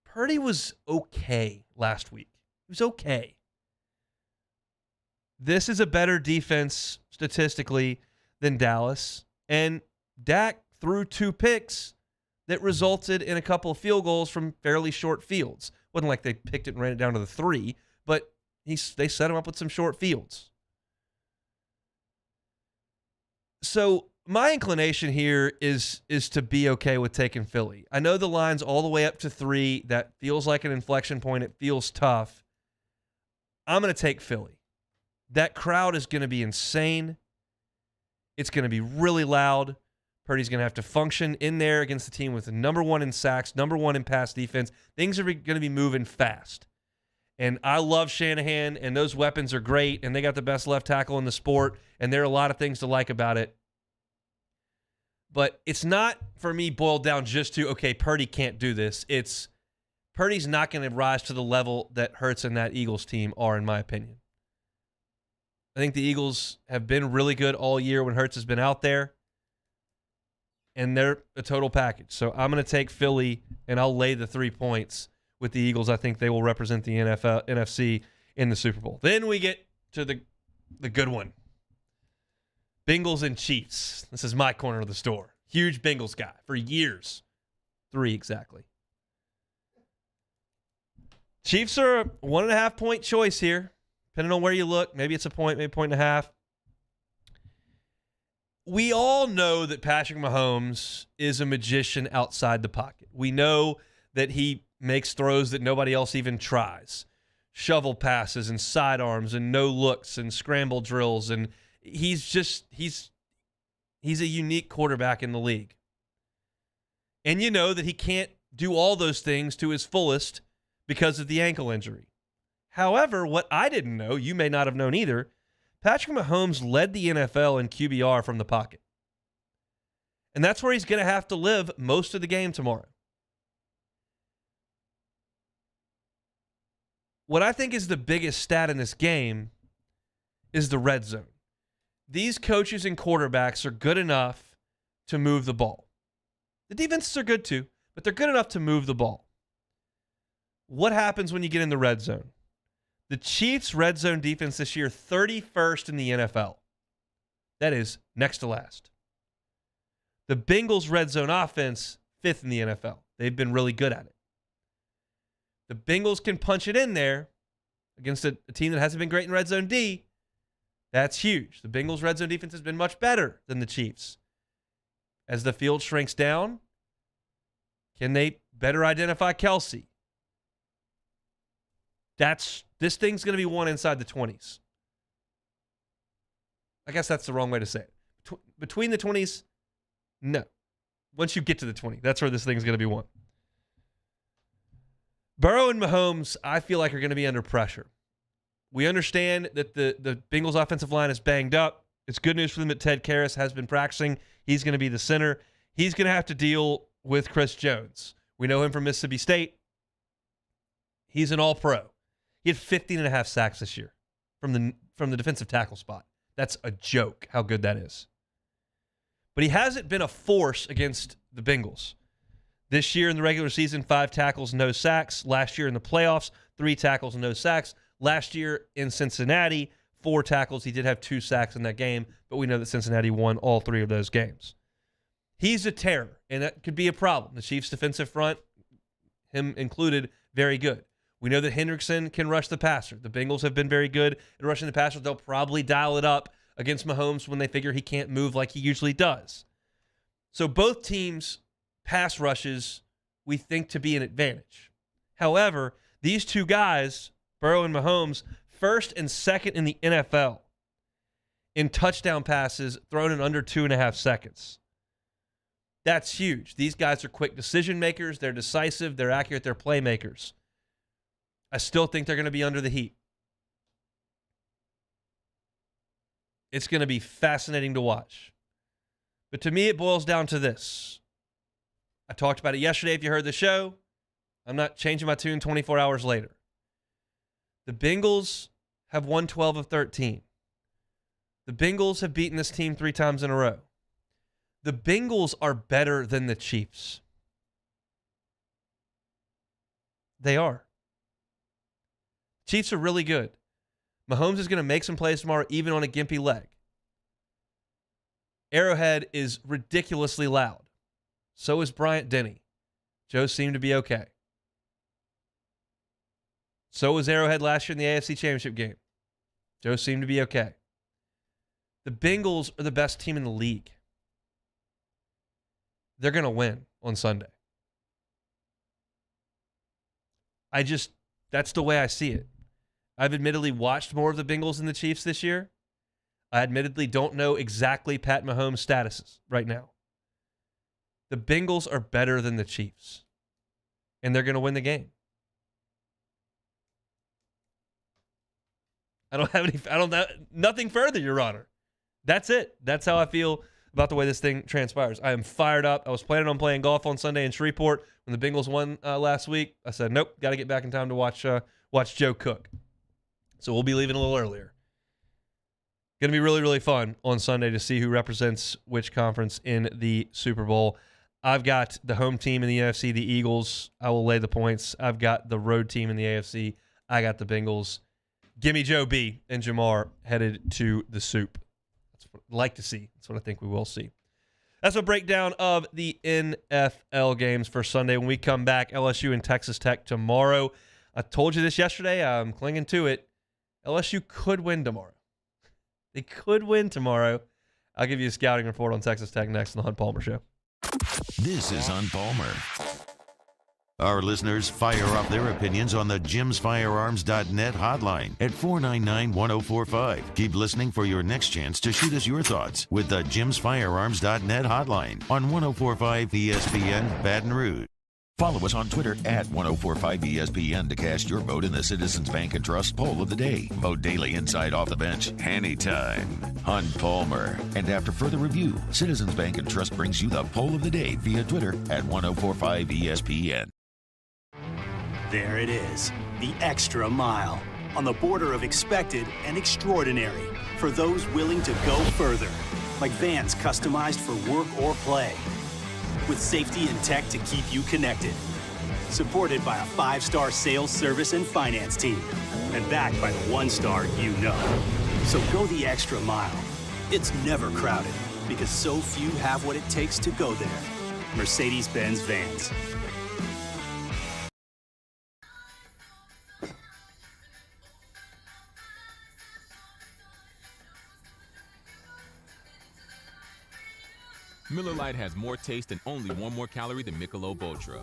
S3: Purdy was okay last week. He was okay. This is a better defense statistically than Dallas. And Dak threw 2 picks that resulted in a couple of field goals from fairly short fields. Wasn't like they picked it and ran it down to the 3, but they set him up with some short fields. So my inclination here is to be okay with taking Philly. I know the line's all the way up to 3. That feels like an inflection point. It feels tough. I'm going to take Philly. That crowd is going to be insane. It's going to be really loud. Purdy's going to have to function in there against the team with the number 1 in sacks, number 1 in pass defense. Things are going to be moving fast. And I love Shanahan, and those weapons are great, and they got the best left tackle in the sport, and there are a lot of things to like about it. But it's not, for me, boiled down just to, okay, Purdy can't do this. It's Purdy's not going to rise to the level that Hurts and that Eagles team are, in my opinion. I think the Eagles have been really good all year when Hurts has been out there. And they're a total package. So I'm going to take Philly, and I'll lay the 3 points with the Eagles. I think they will represent the NFC in the Super Bowl. Then we get to the good one. Bengals and Chiefs. This is my corner of the store. Huge Bengals guy for years. 3 exactly. Chiefs are a 1.5 point choice here. Depending on where you look. Maybe it's a point, maybe 1.5. We all know that Patrick Mahomes is a magician outside the pocket. We know that he makes throws that nobody else even tries. Shovel passes and sidearms and no looks and scramble drills. And he's a unique quarterback in the league. And you know that he can't do all those things to his fullest because of the ankle injury. However, what I didn't know, you may not have known either, Patrick Mahomes led the NFL in QBR from the pocket. And that's where he's going to have to live most of the game tomorrow. What I think is the biggest stat in this game is the red zone. These coaches and quarterbacks are good enough to move the ball. The defenses are good too, but they're good enough to move the ball. What happens when you get in the red zone? The Chiefs' red zone defense this year, 31st in the NFL. That is next to last. The Bengals' red zone offense, 5th in the NFL. They've been really good at it. The Bengals can punch it in there against a team that hasn't been great in red zone D. That's huge. The Bengals' red zone defense has been much better than the Chiefs. As the field shrinks down, can they better identify Kelsey? This thing's going to be won inside the 20s. I guess that's the wrong way to say it. Between the 20s, no. Once you get to the 20, that's where this thing's going to be won. Burrow and Mahomes, I feel like, are going to be under pressure. We understand that the Bengals offensive line is banged up. It's good news for them that Ted Karras has been practicing. He's going to be the center. He's going to have to deal with Chris Jones. We know him from Mississippi State. He's an all-pro. He had 15.5 sacks this year from the defensive tackle spot. That's a joke how good that is. But he hasn't been a force against the Bengals. This year in the regular season, 5 tackles, no sacks. Last year in the playoffs, 3 tackles, no sacks. Last year in Cincinnati, 4 tackles. He did have 2 sacks in that game, but we know that Cincinnati won all 3 of those games. He's a terror, and that could be a problem. The Chiefs' defensive front, him included, very good. We know that Hendrickson can rush the passer. The Bengals have been very good at rushing the passer. They'll probably dial it up against Mahomes when they figure he can't move like he usually does. So both teams' pass rushes, we think, to be an advantage. However, these two guys, Burrow and Mahomes, first and second in the NFL in touchdown passes thrown in under 2.5 seconds. That's huge. These guys are quick decision makers. They're decisive. They're accurate. They're playmakers. I still think they're going to be under the heat. It's going to be fascinating to watch. But to me, it boils down to this. I talked about it yesterday if you heard the show. I'm not changing my tune 24 hours later. The Bengals have won 12 of 13. The Bengals have beaten this team 3 times in a row. The Bengals are better than the Chiefs. They are. Chiefs are really good. Mahomes is going to make some plays tomorrow, even on a gimpy leg. Arrowhead is ridiculously loud. So is Bryant Denny. Joe seemed to be okay. So was Arrowhead last year in the AFC Championship game. Joe seemed to be okay. The Bengals are the best team in the league. They're going to win on Sunday. That's the way I see it. I've admittedly watched more of the Bengals than the Chiefs this year. I admittedly don't know exactly Pat Mahomes' statuses right now. The Bengals are better than the Chiefs, and they're going to win the game. Nothing further, Your Honor. That's it. That's how I feel about the way this thing transpires. I am fired up. I was planning on playing golf on Sunday in Shreveport when the Bengals won last week. I said, nope, got to get back in time to watch Joe cook. So we'll be leaving a little earlier. Going to be really, really fun on Sunday to see who represents which conference in the Super Bowl. I've got the home team in the NFC, the Eagles. I will lay the points. I've got the road team in the AFC. I got the Bengals. Gimme Joe B and Jamar headed to the soup. That's what I'd like to see. That's what I think we will see. That's a breakdown of the NFL games for Sunday. When we come back, LSU and Texas Tech tomorrow. I told you this yesterday. I'm clinging to it. LSU could win tomorrow. They could win tomorrow. I'll give you a scouting report on Texas Tech next on the Hunt Palmer Show.
S2: This is Hunt Palmer. Our listeners fire up their opinions on the jimsfirearms.net hotline at 499-1045. Keep listening for your next chance to shoot us your thoughts with the jimsfirearms.net hotline on 1045 ESPN Baton Rouge. Follow us on Twitter at 1045ESPN to cast your vote in the Citizens Bank and Trust Poll of the Day. Vote daily inside Off the Bench, anytime. Hunt Palmer. And after further review, Citizens Bank and Trust brings you the Poll of the Day via Twitter at 1045ESPN.
S1: There it is, the extra mile. On the border of expected and extraordinary for those willing to go further. Like vans customized for work or play. With safety and tech to keep you connected. Supported by a 5-star sales, service, and finance team. And backed by the 1-star you know. So go the extra mile. It's never crowded because so few have what it takes to go there. Mercedes-Benz Vans.
S8: Miller Lite has more taste and only 1 more calorie than Michelob Ultra.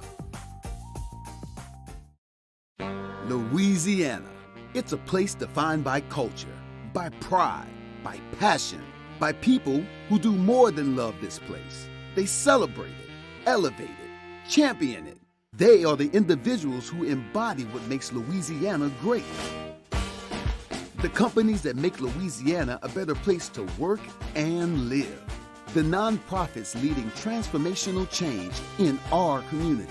S5: Louisiana. It's a place defined by culture, by pride, by passion, by people who do more than love this place. They celebrate it, elevate it, champion it. They are the individuals who embody what makes Louisiana great. The companies that make Louisiana a better place to work and live. The nonprofits leading transformational change in our communities.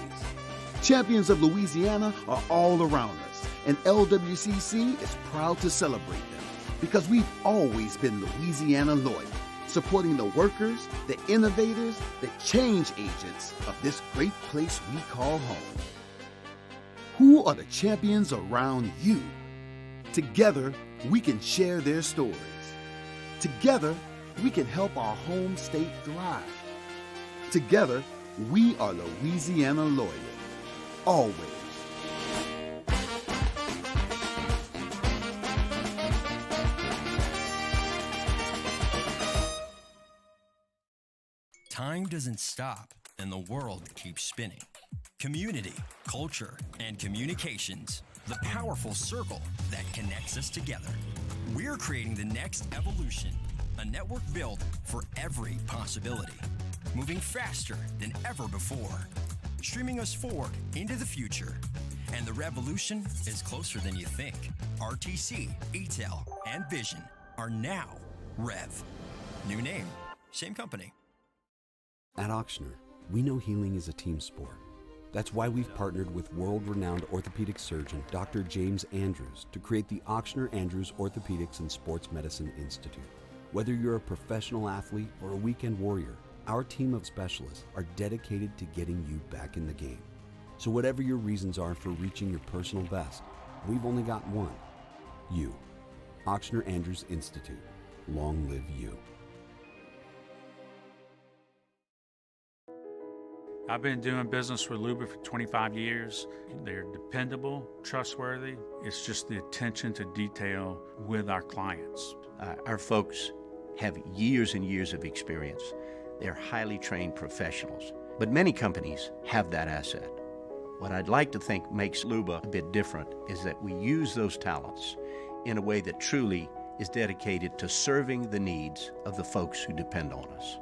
S5: Champions of Louisiana are all around us, and LWCC is proud to celebrate them because we've always been Louisiana loyal, supporting the workers, the innovators, the change agents of this great place we call home. Who are the champions around you? Together, we can share their stories. Together, we can help our home state thrive. Together, we are Louisiana loyal. Always.
S6: Time doesn't stop, and the world keeps spinning. Community, culture, and communications. The powerful circle that connects us together. We're creating the next evolution. A network built for every possibility. Moving faster than ever before. Streaming us forward into the future. And the revolution is closer than you think. RTC, ETEL, and Vision are now Rev. New name, same company.
S22: At Auctioner, we know healing is a team sport. That's why we've partnered with world-renowned orthopedic surgeon Dr. James Andrews to create the Auctioner Andrews Orthopedics and Sports Medicine Institute. Whether you're a professional athlete or a weekend warrior, our team of specialists are dedicated to getting you back in the game. So whatever your reasons are for reaching your personal best, we've only got one. You. Auctioner Andrews Institute. Long live you.
S23: I've been doing business with Luba for 25 years. They're dependable, trustworthy. It's just the attention to detail with our clients.
S24: Our folks have years and years of experience. They're highly trained professionals, but many companies have that asset. What I'd like to think makes Luba a bit different is that we use those talents in a way that truly is dedicated to serving the needs of the folks who depend on us.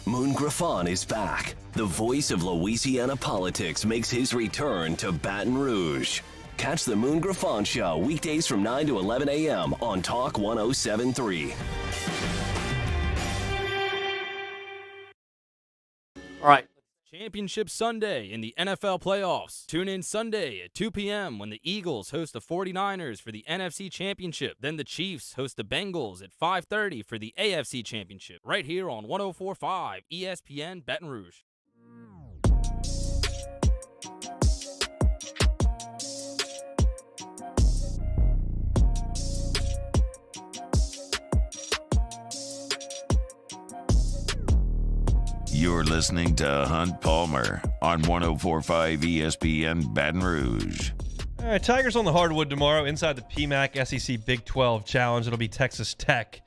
S9: Moon Griffon is back. The voice of Louisiana politics makes his return to Baton Rouge. Catch the Moon Griffon Show weekdays from 9 to 11 a.m. on Talk 107.3.
S7: All right.
S10: Championship Sunday in the NFL playoffs. Tune in Sunday at 2 p.m. when the Eagles host the 49ers for the NFC Championship. Then the Chiefs host the Bengals at 5:30 for the AFC Championship. Right here on 104.5 ESPN Baton Rouge.
S2: You're listening to Hunt Palmer on 104.5 ESPN Baton Rouge.
S3: All right, Tigers on the hardwood tomorrow inside the PMAC SEC Big 12 Challenge. It'll be Texas Tech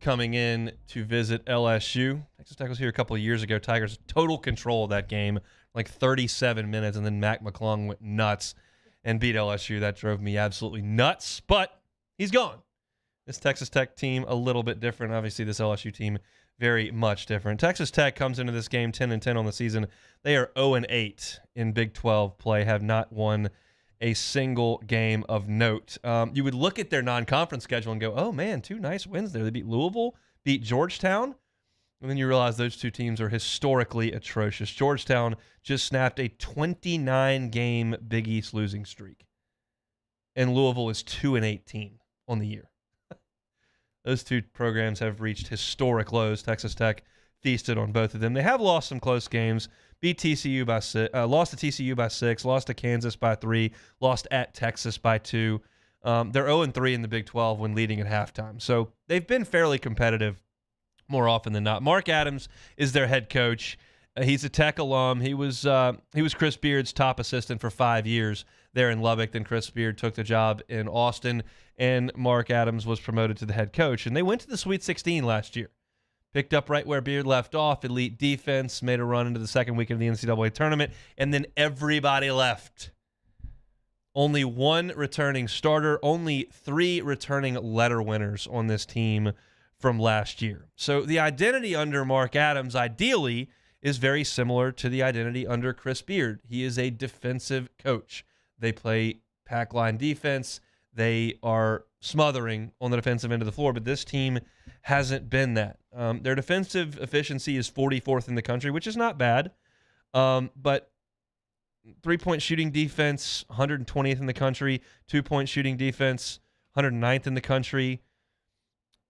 S3: coming in to visit LSU. Texas Tech was here a couple of years ago. Tigers total control of that game, like 37 minutes, and then Mac McClung went nuts and beat LSU. That drove me absolutely nuts, but he's gone. This Texas Tech team a little bit different. Obviously, this LSU team very much different. Texas Tech comes into this game 10-10 on the season. They are 0-8 in Big 12 play, have not won a single game of note. You would look at their non-conference schedule and go, oh, man, 2 nice wins there. They beat Louisville, beat Georgetown, and then you realize those 2 teams are historically atrocious. Georgetown just snapped a 29-game Big East losing streak, and Louisville is 2-18 on the year. Those 2 programs have reached historic lows. Texas Tech feasted on both of them. They have lost some close games. Beat TCU by 6, lost to TCU by 6, lost to Kansas by 3, lost at Texas by 2. They're 0-3 in the Big 12 when leading at halftime. So they've been fairly competitive more often than not. Mark Adams is their head coach. He's a Tech alum. He was Chris Beard's top assistant for 5 years there in Lubbock. Then Chris Beard took the job in Austin, and Mark Adams was promoted to the head coach. And they went to the Sweet 16 last year. Picked up right where Beard left off. Elite defense, made a run into the second weekend of the NCAA tournament, and then everybody left. Only one returning starter, only 3 returning letter winners on this team from last year. So the identity under Mark Adams, ideally, is very similar to the identity under Chris Beard. He is a defensive coach. They play pack line defense. They are smothering on the defensive end of the floor, but this team hasn't been that. Their defensive efficiency is 44th in the country, which is not bad, but three-point shooting defense, 120th in the country. Two-point shooting defense, 109th in the country.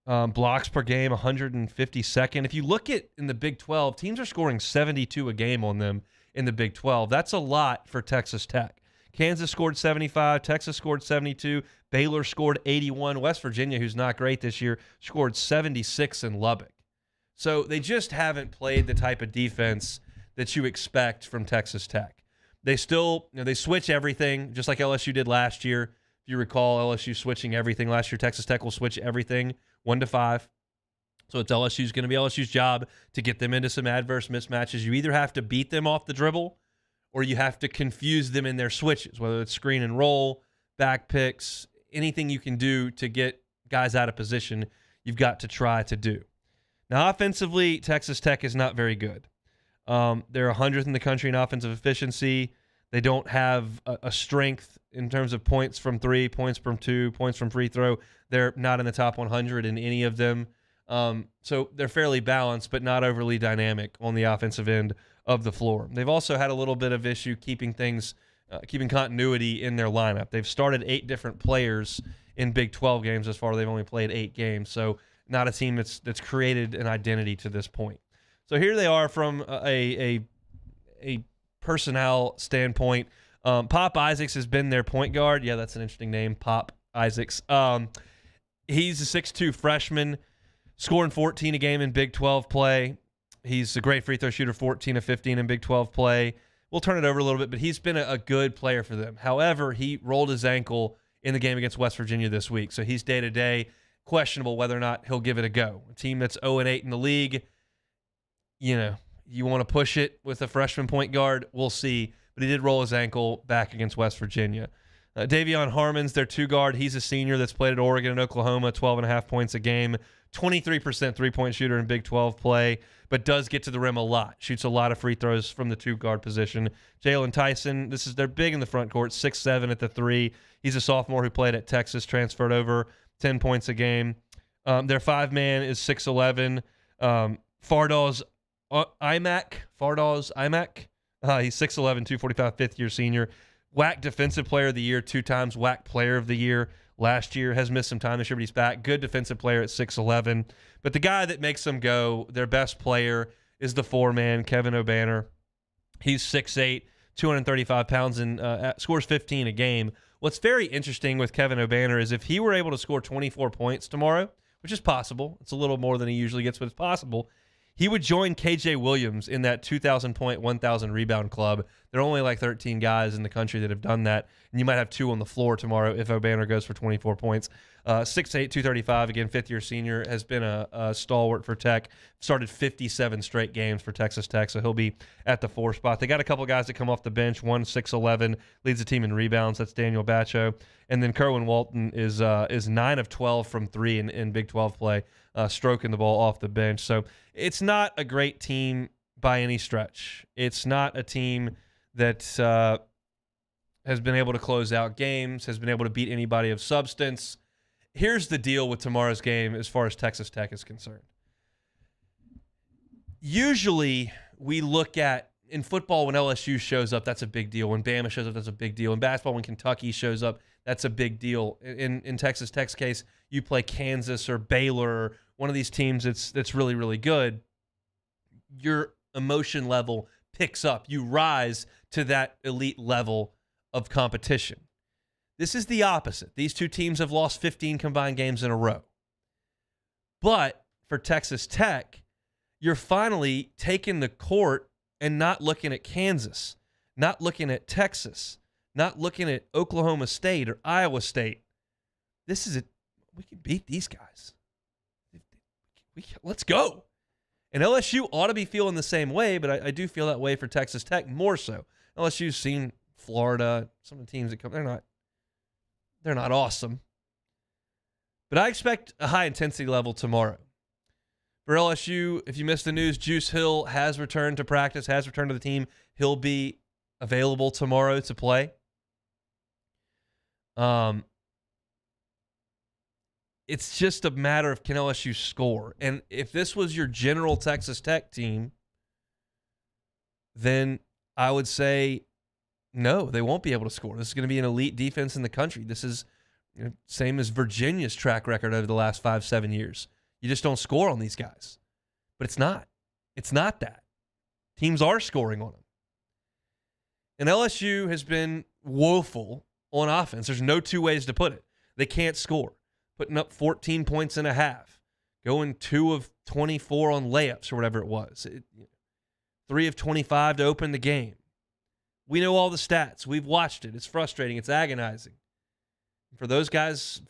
S3: Blocks per game, 152nd. If you look at in the Big 12, teams are scoring 72 a game on them in the Big 12. That's a lot for Texas Tech. Kansas scored 75. Texas scored 72. Baylor scored 81. West Virginia, who's not great this year, scored 76 in Lubbock. So they just haven't played the type of defense that you expect from Texas Tech. They still, they switch everything, just like LSU did last year. If you recall, LSU switching everything last year. Texas Tech will switch everything 1 to 5. So it's going to be LSU's job to get them into some adverse mismatches. You either have to beat them off the dribble or you have to confuse them in their switches, whether it's screen and roll, back picks, anything you can do to get guys out of position, you've got to try to do. Now, offensively, Texas Tech is not very good. They're 100th in the country in offensive efficiency. They don't have a strength in terms of points from 3, points from 2, points from free throw. They're not in the top 100 in any of them. So they're fairly balanced, but not overly dynamic on the offensive end of the floor. They've also had a little bit of issue keeping continuity in their lineup. They've started 8 different players in Big 12 games as far. They've only played 8 games, so not a team that's created an identity to this point. So here they are from a personnel standpoint. Pop Isaacs has been their point guard. Yeah, that's an interesting name, Pop Isaacs. He's a 6'2 freshman, scoring 14 a game in Big 12 play. He's a great free throw shooter, 14 of 15 in Big 12 play. We'll turn it over a little bit, but he's been a good player for them. However, he rolled his ankle in the game against West Virginia this week, so he's day-to-day, questionable whether or not he'll give it a go. A team that's 0-8 in the league, you want to push it with a freshman point guard, we'll see. But he did roll his ankle back against West Virginia. Davion Harmon's their 2 guard. He's a senior that's played at Oregon and Oklahoma, 12.5 points a game, 23% three-point shooter in Big 12 play, but does get to the rim a lot. Shoots a lot of free throws from the 2 guard position. Jalen Tyson, they're big in the front court, 6'7" at the 3. He's a sophomore who played at Texas, transferred over, 10 points a game. Their 5-man is 6'11". Fardaws Imac. He's 6'11", 245, fifth-year senior. WAC Defensive Player of the Year, 2 times WAC Player of the Year last year. Has missed some time this year, but he's back. Good defensive player at 6'11". But the guy that makes them go, their best player, is the 4-man, Kevin O'Banner. He's 6'8", 235 pounds, and scores 15 a game. What's very interesting with Kevin O'Banner is if he were able to score 24 points tomorrow, which is possible, it's a little more than he usually gets, but it's possible, he would join KJ Williams in that 2,000-point, 1,000-rebound club. There are only like 13 guys in the country that have done that, and you might have 2 on the floor tomorrow if O'Banner goes for 24 points. 6'8", 235, again, fifth-year senior, has been a stalwart for Tech. Started 57 straight games for Texas Tech, so he'll be at the 4 spot. They got a couple guys that come off the bench. One 6'11", leads the team in rebounds. That's Daniel Bacho. And then Kerwin Walton is 9 of 12 from 3 in Big 12 play, stroking the ball off the bench. So it's not a great team by any stretch. It's not a team that has been able to close out games, has been able to beat anybody of substance. Here's the deal with tomorrow's game as far as Texas Tech is concerned. Usually we look at, in football, when LSU shows up, that's a big deal. When Bama shows up, that's a big deal. In basketball, when Kentucky shows up, that's a big deal. In Texas Tech's case, you play Kansas or Baylor, or one of these teams that's really, really good. Your emotion level picks up. You rise to that elite level of competition. This is the opposite. These 2 teams have lost 15 combined games in a row. But for Texas Tech, you're finally taking the court and not looking at Kansas, not looking at Texas, not looking at Oklahoma State or Iowa State. This is it. We can beat these guys. Let's go. And LSU ought to be feeling the same way, but I do feel that way for Texas Tech more so. LSU's seen Florida, some of the teams that come, they're not awesome. But I expect a high intensity level tomorrow. For LSU, if you missed the news, Juice Hill has returned to practice, has returned to the team. He'll be available tomorrow to play. It's just a matter of can LSU score. And if this was your general Texas Tech team, then I would say no, they won't be able to score. This is going to be an elite defense in the country. This is same as Virginia's track record over the last 5-7 years. You just don't score on these guys. But it's not. It's not that. Teams are scoring on them. And LSU has been woeful on offense. There's no two ways to put it. They can't score. Putting up 14 points and a half. Going 2 of 24 on layups or whatever it was. 3 of 25 to open the game. We know all the stats. We've watched it. It's frustrating. It's agonizing. For those guys,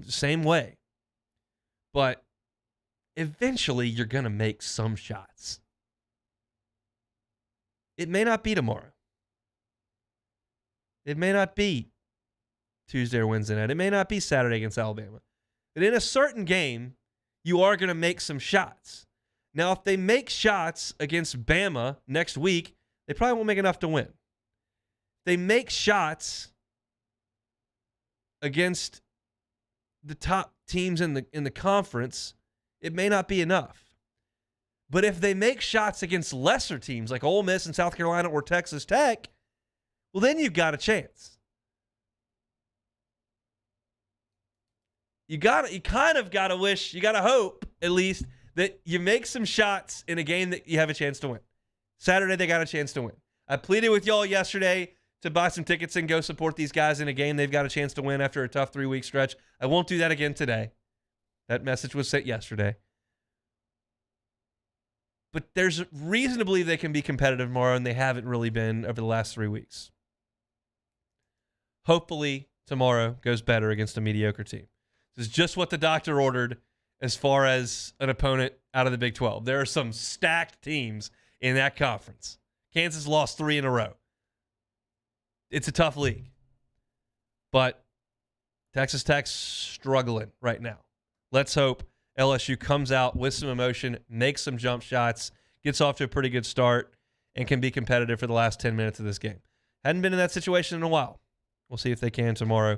S3: same way. But eventually you're going to make some shots. It may not be tomorrow. It may not be Tuesday or Wednesday night. It may not be Saturday against Alabama. But in a certain game, you are going to make some shots. Now, if they make shots against Bama next week, they probably won't make enough to win. If they make shots against the top teams in the conference, it may not be enough. But if they make shots against lesser teams like Ole Miss and South Carolina or Texas Tech, well, then you've got a chance. You kind of got to wish, you got to hope at least that you make some shots in a game that you have a chance to win. Saturday, they got a chance to win. I pleaded with y'all yesterday to buy some tickets and go support these guys in a game they've got a chance to win after a tough 3-week stretch. I won't do that again today. That message was sent yesterday. But there's reason to believe they can be competitive tomorrow, and they haven't really been over the last 3 weeks. Hopefully, tomorrow goes better against a mediocre team. This is just what the doctor ordered as far as an opponent out of the Big 12. There are some stacked teams in that conference. Kansas lost 3 in a row. It's a tough league. But Texas Tech's struggling right now. Let's hope LSU comes out with some emotion, makes some jump shots, gets off to a pretty good start, and can be competitive for the last 10 minutes of this game. Hadn't been in that situation in a while. We'll see if they can tomorrow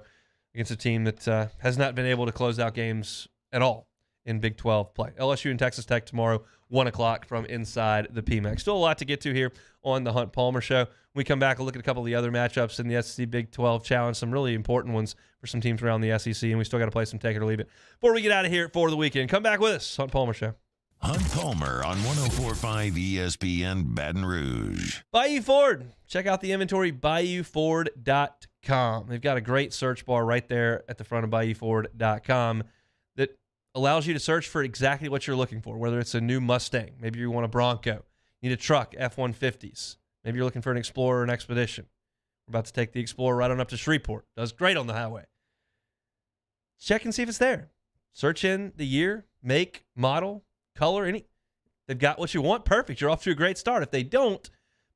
S3: against a team that has not been able to close out games at all in Big 12 play. LSU and Texas Tech tomorrow, 1 o'clock from inside the PMAC. Still a lot to get to here on the Hunt Palmer Show. When we come back, we'll look at a couple of the other matchups in the SEC Big 12 Challenge, some really important ones for some teams around the SEC, and we still got to play some Take It or Leave It before we get out of here for the weekend. Come back with us, Hunt Palmer Show.
S2: Hunt Palmer on 104.5 ESPN Baton Rouge.
S3: Bayou Ford. Check out the inventory, BayouFord.com. They've got a great search bar right there at the front of BayouFord.com that allows you to search for exactly what you're looking for, whether it's a new Mustang, maybe you want a Bronco, you need a truck, F-150s, maybe you're looking for an Explorer or an Expedition. We're about to take the Explorer right on up to Shreveport. Does great on the highway. Check and see if it's there. Search in the year, make, model, color, they've got what you want. Perfect. You're off to a great start. If they don't,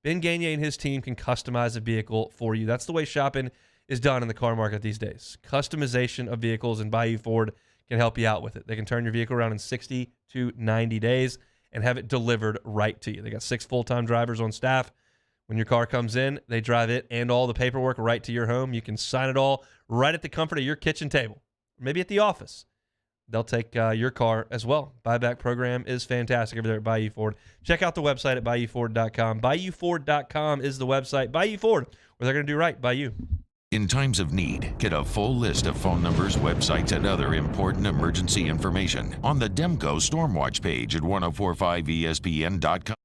S3: Ben Gagne and his team can customize a vehicle for you. That's the way shopping is done in the car market these days. Customization of vehicles, and Bayou Ford can help you out with it. They can turn your vehicle around in 60 to 90 days and have it delivered right to you. They got 6 full-time drivers on staff. When your car comes in, they drive it and all the paperwork right to your home. You can sign it all right at the comfort of your kitchen table, maybe at the office. They'll take your car as well. Buyback program is fantastic over there at Bayou Ford. Check out the website at BayouFord.com. BayouFord.com is the website. Bayou Ford, where they're going to do right by you.
S2: In times of need, get a full list of phone numbers, websites, and other important emergency information on the Demco Stormwatch page at 1045ESPN.com.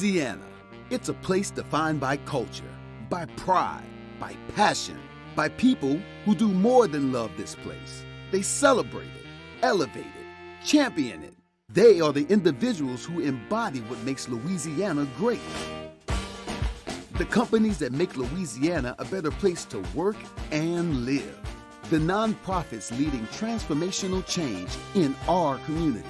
S5: Louisiana. It's a place defined by culture, by pride, by passion, by people who do more than love this place. They celebrate it, elevate it, champion it. They are the individuals who embody what makes Louisiana great. The companies that make Louisiana a better place to work and live. The nonprofits leading transformational change in our communities.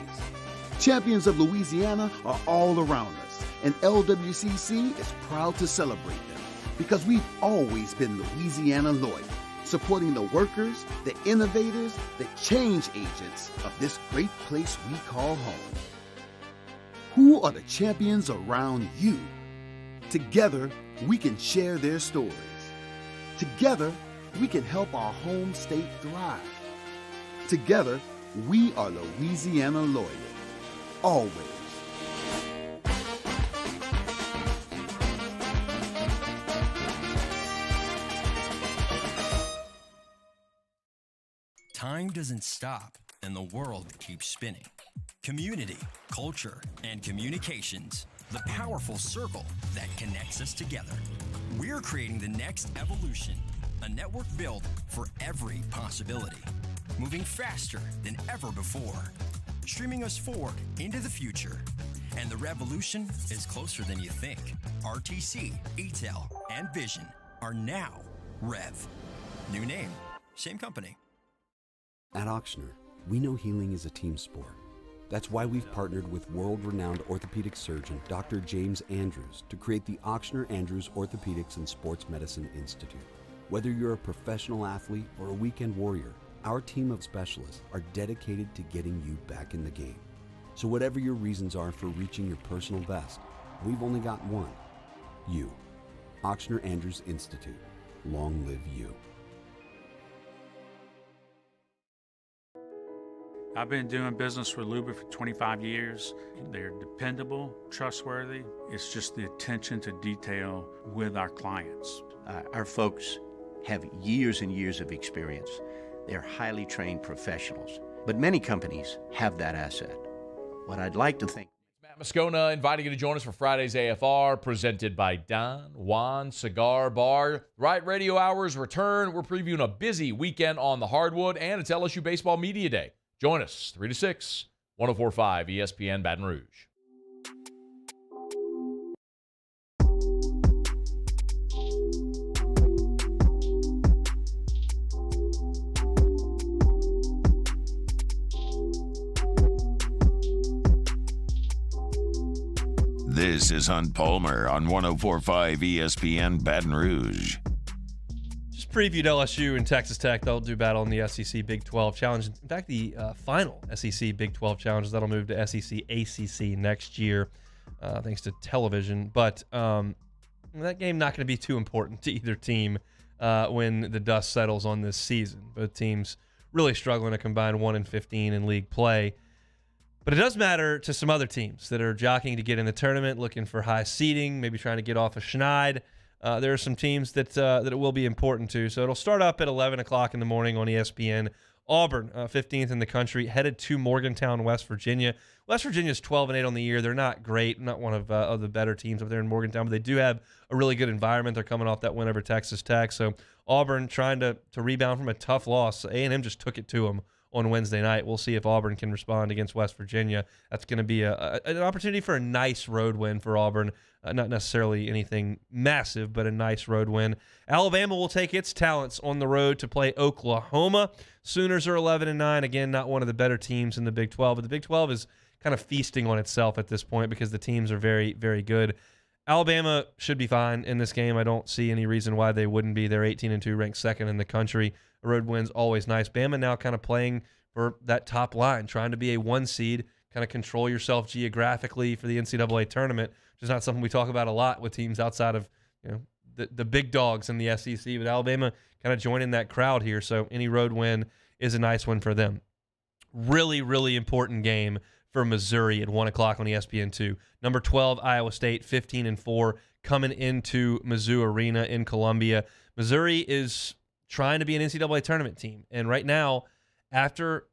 S5: Champions of Louisiana are all around us, and LWCC is proud to celebrate them because we've always been Louisiana loyal, supporting the workers, the innovators, the change agents of this great place we call home. Who are the champions around you? Together, we can share their stories. Together, we can help our home state thrive. Together, we are Louisiana loyal. Always.
S6: Time doesn't stop, and the world keeps spinning. Community, culture, and communications. The powerful circle that connects us together. We're creating the next evolution. A network built for every possibility. Moving faster than ever before. Streaming us forward into the future. And the revolution is closer than you think. RTC, ETEL, and Vision are now Rev. New name, same company.
S22: At Auctioner, we know healing is a team sport. That's why we've partnered with world-renowned orthopedic surgeon Dr. James Andrews to create the Auctioner Andrews Orthopedics and Sports Medicine Institute. Whether you're a professional athlete or a weekend warrior, our team of specialists are dedicated to getting you back in the game. So whatever your reasons are for reaching your personal best, we've only got one. You. Auctioner Andrews Institute. Long live you.
S23: I've been doing business with Luba for 25 years. They're dependable, trustworthy. It's just the attention to detail with our clients.
S24: Our folks have years and years of experience. They're highly trained professionals. But many companies have that asset. What I'd like to think.
S11: Matt Moscona inviting you to join us for Friday's AFR, presented by Don Juan Cigar Bar. Right Radio Hours return. We're previewing a busy weekend on the hardwood, and it's LSU Baseball Media Day. Join us, 3 to 6, 104.5 ESPN Baton Rouge.
S2: This is Hunt Palmer on 104.5 ESPN Baton Rouge.
S3: Previewed LSU and Texas Tech. They'll do battle in the SEC Big 12 Challenge. In fact, the final SEC Big 12 Challenge, that'll move to SEC ACC next year, thanks to television. But that game not going to be too important to either team when the dust settles on this season. Both teams really struggling to combine 1-15 in league play. But it does matter to some other teams that are jockeying to get in the tournament, looking for high seeding, maybe trying to get off a schneid. There are some teams that it will be important to. So it'll start up at 11 o'clock in the morning on ESPN. Auburn, 15th in the country, headed to Morgantown, West Virginia. West Virginia's 12-8 on the year. They're not great, not one of the better teams up there in Morgantown, but they do have a really good environment. They're coming off that win over Texas Tech. So Auburn trying to rebound from a tough loss. A&M just took it to them on Wednesday night. We'll see if Auburn can respond against West Virginia. That's going to be an opportunity for a nice road win for Auburn. Not necessarily anything massive, but a nice road win. Alabama will take its talents on the road to play Oklahoma. Sooners are 11-9. Again, not one of the better teams in the Big 12, but the Big 12 is kind of feasting on itself at this point because the teams are very, very good. Alabama should be fine in this game. I don't see any reason why they wouldn't be. They're 18-2, ranked second in the country. A road win's always nice. Bama now kind of playing for that top line, trying to be a 1 seed, kind of control yourself geographically for the NCAA tournament, which is not something we talk about a lot with teams outside of the big dogs in the SEC. But Alabama kind of joining that crowd here, so any road win is a nice one for them. Really, really important game for Missouri at 1 o'clock on ESPN2. Number 12, Iowa State, 15-4, coming into Mizzou Arena in Columbia. Missouri is trying to be an NCAA tournament team, and right now, after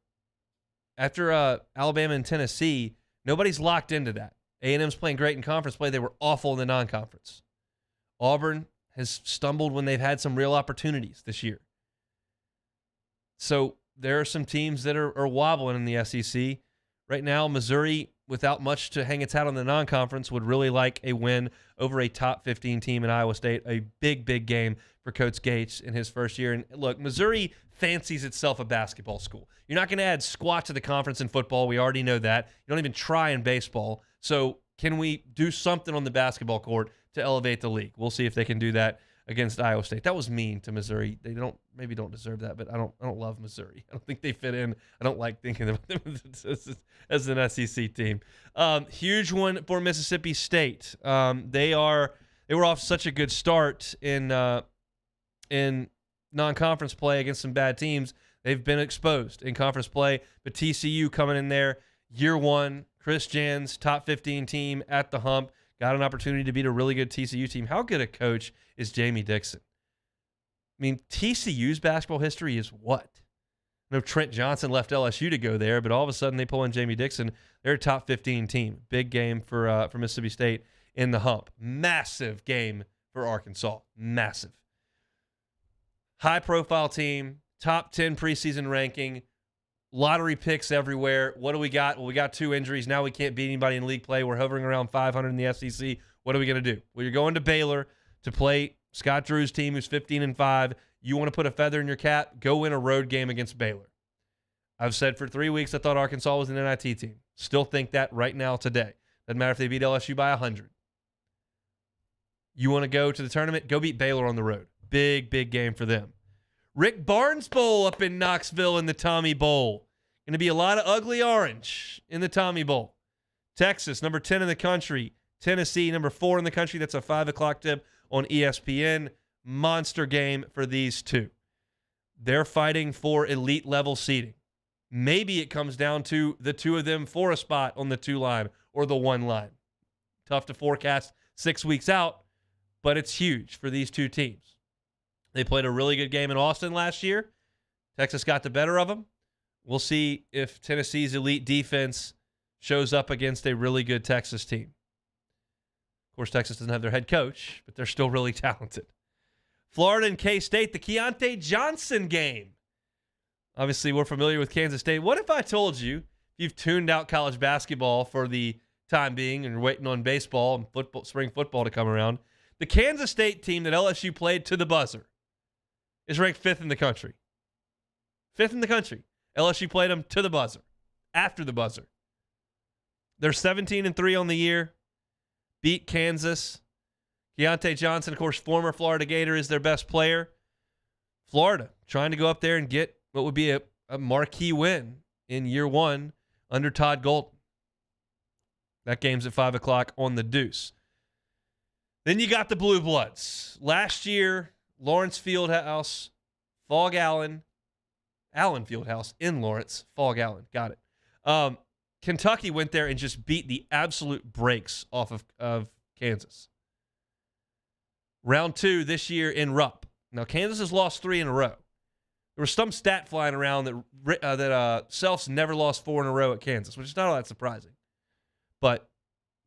S3: Alabama and Tennessee, nobody's locked into that. A&M's playing great in conference play. They were awful in the non-conference. Auburn has stumbled when they've had some real opportunities this year. So there are some teams that are wobbling in the SEC. Right now, Missouri, without much to hang its hat on the non-conference, would really like a win over a top 15 team in Iowa State. A big, big game for Coach Gates in his first year. And look, Missouri fancies itself a basketball school. You're not going to add squat to the conference in football. We already know that. You don't even try in baseball. So can we do something on the basketball court to elevate the league? We'll see if they can do that against Iowa State. That was mean to Missouri. They maybe don't deserve that, but I don't love Missouri. I don't think they fit in. I don't like thinking of them as an SEC team. Huge one for Mississippi State. They were off such a good start in non-conference play against some bad teams. They've been exposed in conference play, but TCU coming in there year one. Chris Jans, top 15 team at the hump, got an opportunity to beat a really good TCU team. How good a coach is Jamie Dixon? I mean, TCU's basketball history is what? I know Trent Johnson left LSU to go there, but all of a sudden they pull in Jamie Dixon. They're a top 15 team. Big game for Mississippi State in the hump. Massive game for Arkansas. Massive. High-profile team, top 10 preseason ranking, lottery picks everywhere. What do we got? Well, we got 2 injuries. Now we can't beat anybody in league play. We're hovering around 500 in the SEC. What are we going to do? Well, you're going to Baylor to play Scott Drew's team, who's 15-5. You want to put a feather in your cap? Go win a road game against Baylor. I've said for 3 weeks I thought Arkansas was an NIT team. Still think that right now today. Doesn't matter if they beat LSU by 100. You want to go to the tournament? Go beat Baylor on the road. Big, big game for them. Rick Barnes Bowl up in Knoxville in the Tommy Bowl. Going to be a lot of ugly orange in the Tommy Bowl. Texas, number 10 in the country. Tennessee, number 4 in the country. That's a 5 o'clock tip on ESPN. Monster game for these two. They're fighting for elite level seeding. Maybe it comes down to the two of them for a spot on the 2 line or the 1 line. Tough to forecast 6 weeks out, but it's huge for these two teams. They played a really good game in Austin last year. Texas got the better of them. We'll see if Tennessee's elite defense shows up against a really good Texas team. Of course, Texas doesn't have their head coach, but they're still really talented. Florida and K-State, the Keontae Johnson game. Obviously, we're familiar with Kansas State. What if I told you, if you've tuned out college basketball for the time being and you're waiting on baseball and football, spring football to come around, the Kansas State team that LSU played to the buzzer is ranked 5th in the country. 5th in the country. LSU played them to the buzzer, after the buzzer. They're 17-3 on the year. Beat Kansas. Keontae Johnson, of course, former Florida Gator, is their best player. Florida trying to go up there and get what would be a marquee win in year 1 under Todd Golden. That game's at 5 o'clock on the Deuce. Then you got the Blue Bloods. Last year, Lawrence Fieldhouse, Allen Fieldhouse in Lawrence, Allen, got it. Kentucky went there and just beat the absolute brakes off of Kansas. Round 2 this year in Rupp. Now, Kansas has lost 3 in a row. There was some stat flying around that Self's never lost 4 in a row at Kansas, which is not all that surprising. But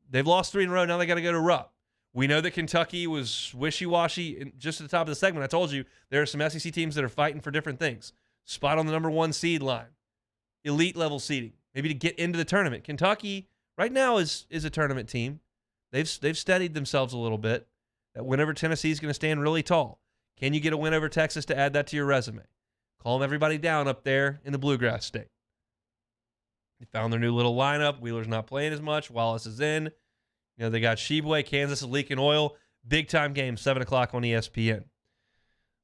S3: they've lost 3 in a row. Now they got to go to Rupp. We know that Kentucky was wishy-washy just at the top of the segment. I told you there are some SEC teams that are fighting for different things. Spot on the number 1 seed line. Elite level seeding. Maybe to get into the tournament. Kentucky right now is a tournament team. They've steadied themselves a little bit. That win over Tennessee is going to stand really tall. Can you get a win over Texas to add that to your resume? Calm everybody down up there in the Bluegrass State. They found their new little lineup. Wheeler's not playing as much. Wallace is in. You know, they got Sheboygan. Kansas is leaking oil. Big-time game, 7 o'clock on ESPN.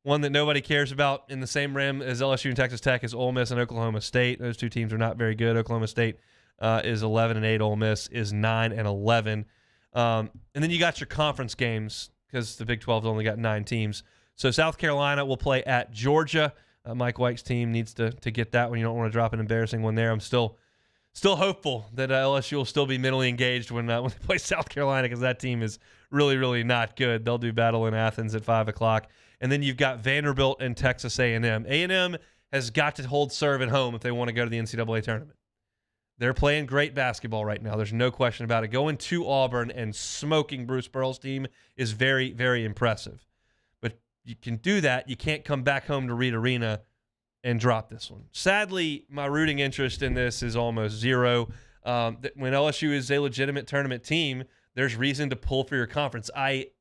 S3: One that nobody cares about in the same rim as LSU and Texas Tech is Ole Miss and Oklahoma State. Those two teams are not very good. Oklahoma State is 11-8. Ole Miss is 9-11. And then you got your conference games because the Big 12's only got 9 teams. So South Carolina will play at Georgia. Mike White's team needs to get that one. You don't want to drop an embarrassing one there. I'm still hopeful that LSU will still be mentally engaged when they play South Carolina because that team is really, really not good. They'll do battle in Athens at 5 o'clock. And then you've got Vanderbilt and Texas A&M. A&M has got to hold serve at home if they want to go to the NCAA tournament. They're playing great basketball right now. There's no question about it. Going to Auburn and smoking Bruce Pearl's team is very, very impressive. But you can do that. You can't come back home to Reed Arena and drop this one. Sadly, my rooting interest in this is almost zero. When LSU is a legitimate tournament team, there's reason to pull for your conference. I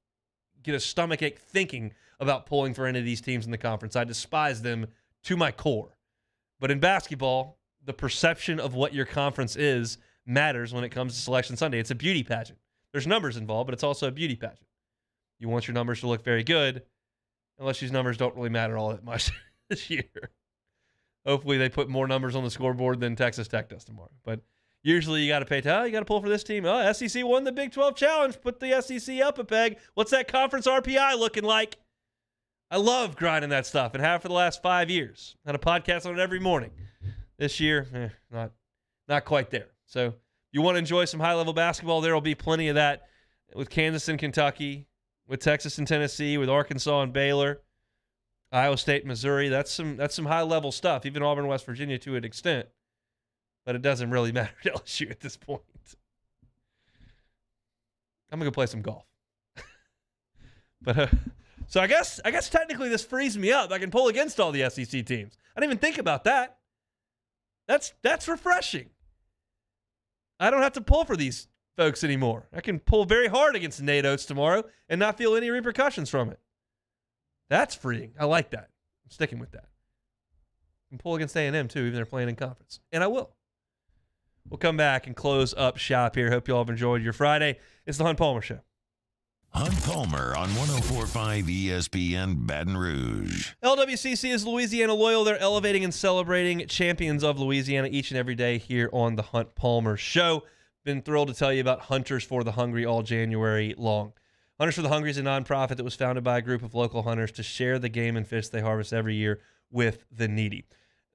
S3: get a stomachache thinking about pulling for any of these teams in the conference. I despise them to my core. But in basketball, the perception of what your conference is matters when it comes to Selection Sunday. It's a beauty pageant. There's numbers involved, but it's also a beauty pageant. You want your numbers to look very good, unless these numbers don't really matter all that much this year. Hopefully they put more numbers on the scoreboard than Texas Tech does tomorrow. But usually you got to pay attention. You got to pull for this team. Oh, SEC won the Big 12 Challenge. Put the SEC up a peg. What's that conference RPI looking like? I love grinding that stuff and have for the last 5 years. Had a podcast on it every morning. This year, not quite there. So you want to enjoy some high-level basketball, there will be plenty of that with Kansas and Kentucky, with Texas and Tennessee, with Arkansas and Baylor, Iowa State, Missouri. That's some high-level stuff, even Auburn, West Virginia to an extent. But it doesn't really matter to LSU at this point. I'm going to go play some golf. But so I guess technically this frees me up. I can pull against all the SEC teams. I didn't even think about that. That's refreshing. I don't have to pull for these folks anymore. I can pull very hard against Nate Oates tomorrow and not feel any repercussions from it. That's freeing. I like that. I'm sticking with that. I can pull against A&M too, even they're playing in conference. And I will. We'll come back and close up shop here. Hope you all have enjoyed your Friday. It's the Hunt Palmer Show.
S2: Hunt Palmer on 104.5 ESPN Baton Rouge.
S3: LWCC is Louisiana loyal. They're elevating and celebrating champions of Louisiana each and every day here on the Hunt Palmer Show. Been thrilled to tell you about Hunters for the Hungry all January long. Hunters for the Hungry is a nonprofit that was founded by a group of local hunters to share the game and fish they harvest every year with the needy.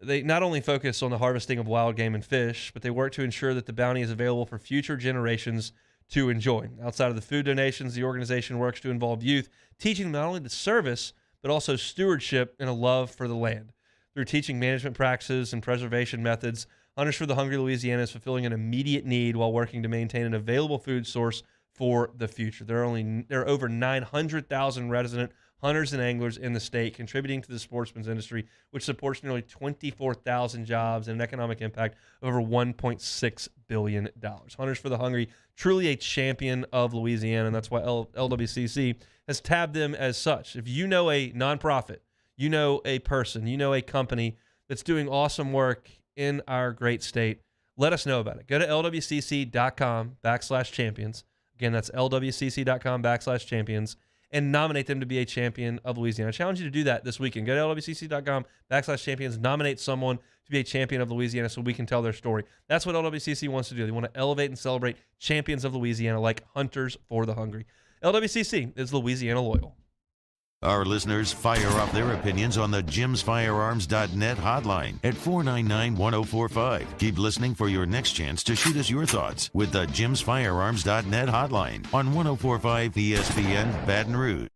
S3: They not only focus on the harvesting of wild game and fish, but they work to ensure that the bounty is available for future generations to enjoy. Outside of the food donations, the organization works to involve youth, teaching them not only the service, but also stewardship and a love for the land. Through teaching management practices and preservation methods, Hunters for the Hungry Louisiana is fulfilling an immediate need while working to maintain an available food source for the future. There are over 900,000 resident hunters and anglers in the state, contributing to the sportsman's industry, which supports nearly 24,000 jobs and an economic impact of over $1.6 billion. Hunters for the Hungry, truly a champion of Louisiana, and that's why LWCC has tabbed them as such. If you know a nonprofit, you know a person, you know a company that's doing awesome work in our great state, let us know about it. Go to lwcc.com/champions. Again, that's lwcc.com/champions. And nominate them to be a champion of Louisiana. I challenge you to do that this weekend. Go to lwcc.com/champions. Nominate someone to be a champion of Louisiana so we can tell their story. That's what LWCC wants to do. They want to elevate and celebrate champions of Louisiana like Hunters for the Hungry. LWCC is Louisiana loyal.
S2: Our listeners fire off their opinions on the jimsfirearms.net hotline at 499-1045. Keep listening for your next chance to shoot us your thoughts with the jimsfirearms.net hotline on 104.5 ESPN Baton Rouge.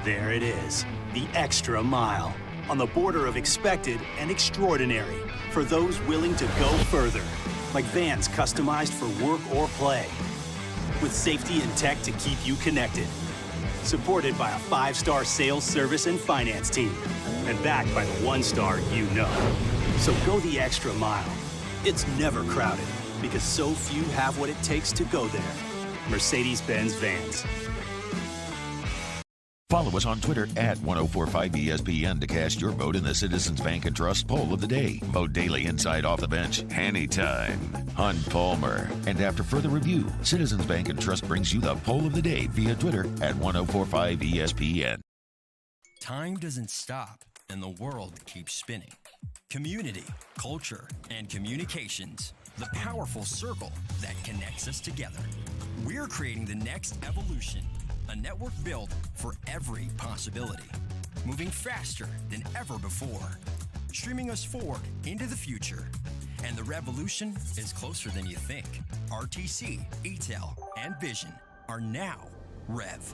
S1: There it is, the extra mile, on the border of expected and extraordinary for those willing to go further, like vans customized for work or play, with safety and tech to keep you connected. Supported by a 5-star sales, service, and finance team. And backed by the 1-star you know. So go the extra mile. It's never crowded because so few have what it takes to go there. Mercedes-Benz Vans.
S2: Follow us on Twitter at 1045ESPN to cast your vote in the Citizens Bank and Trust Poll of the Day. Vote daily inside Off the Bench, anytime. Hunt Palmer. And after further review, Citizens Bank and Trust brings you the Poll of the Day via Twitter at 1045ESPN.
S6: Time doesn't stop, and the world keeps spinning. Community, culture, and communications. The powerful circle that connects us together. We're creating the next evolution. A network built for every possibility. Moving faster than ever before. Streaming us forward into the future. And the revolution is closer than you think. RTC, ETEL, and Vision are now Rev.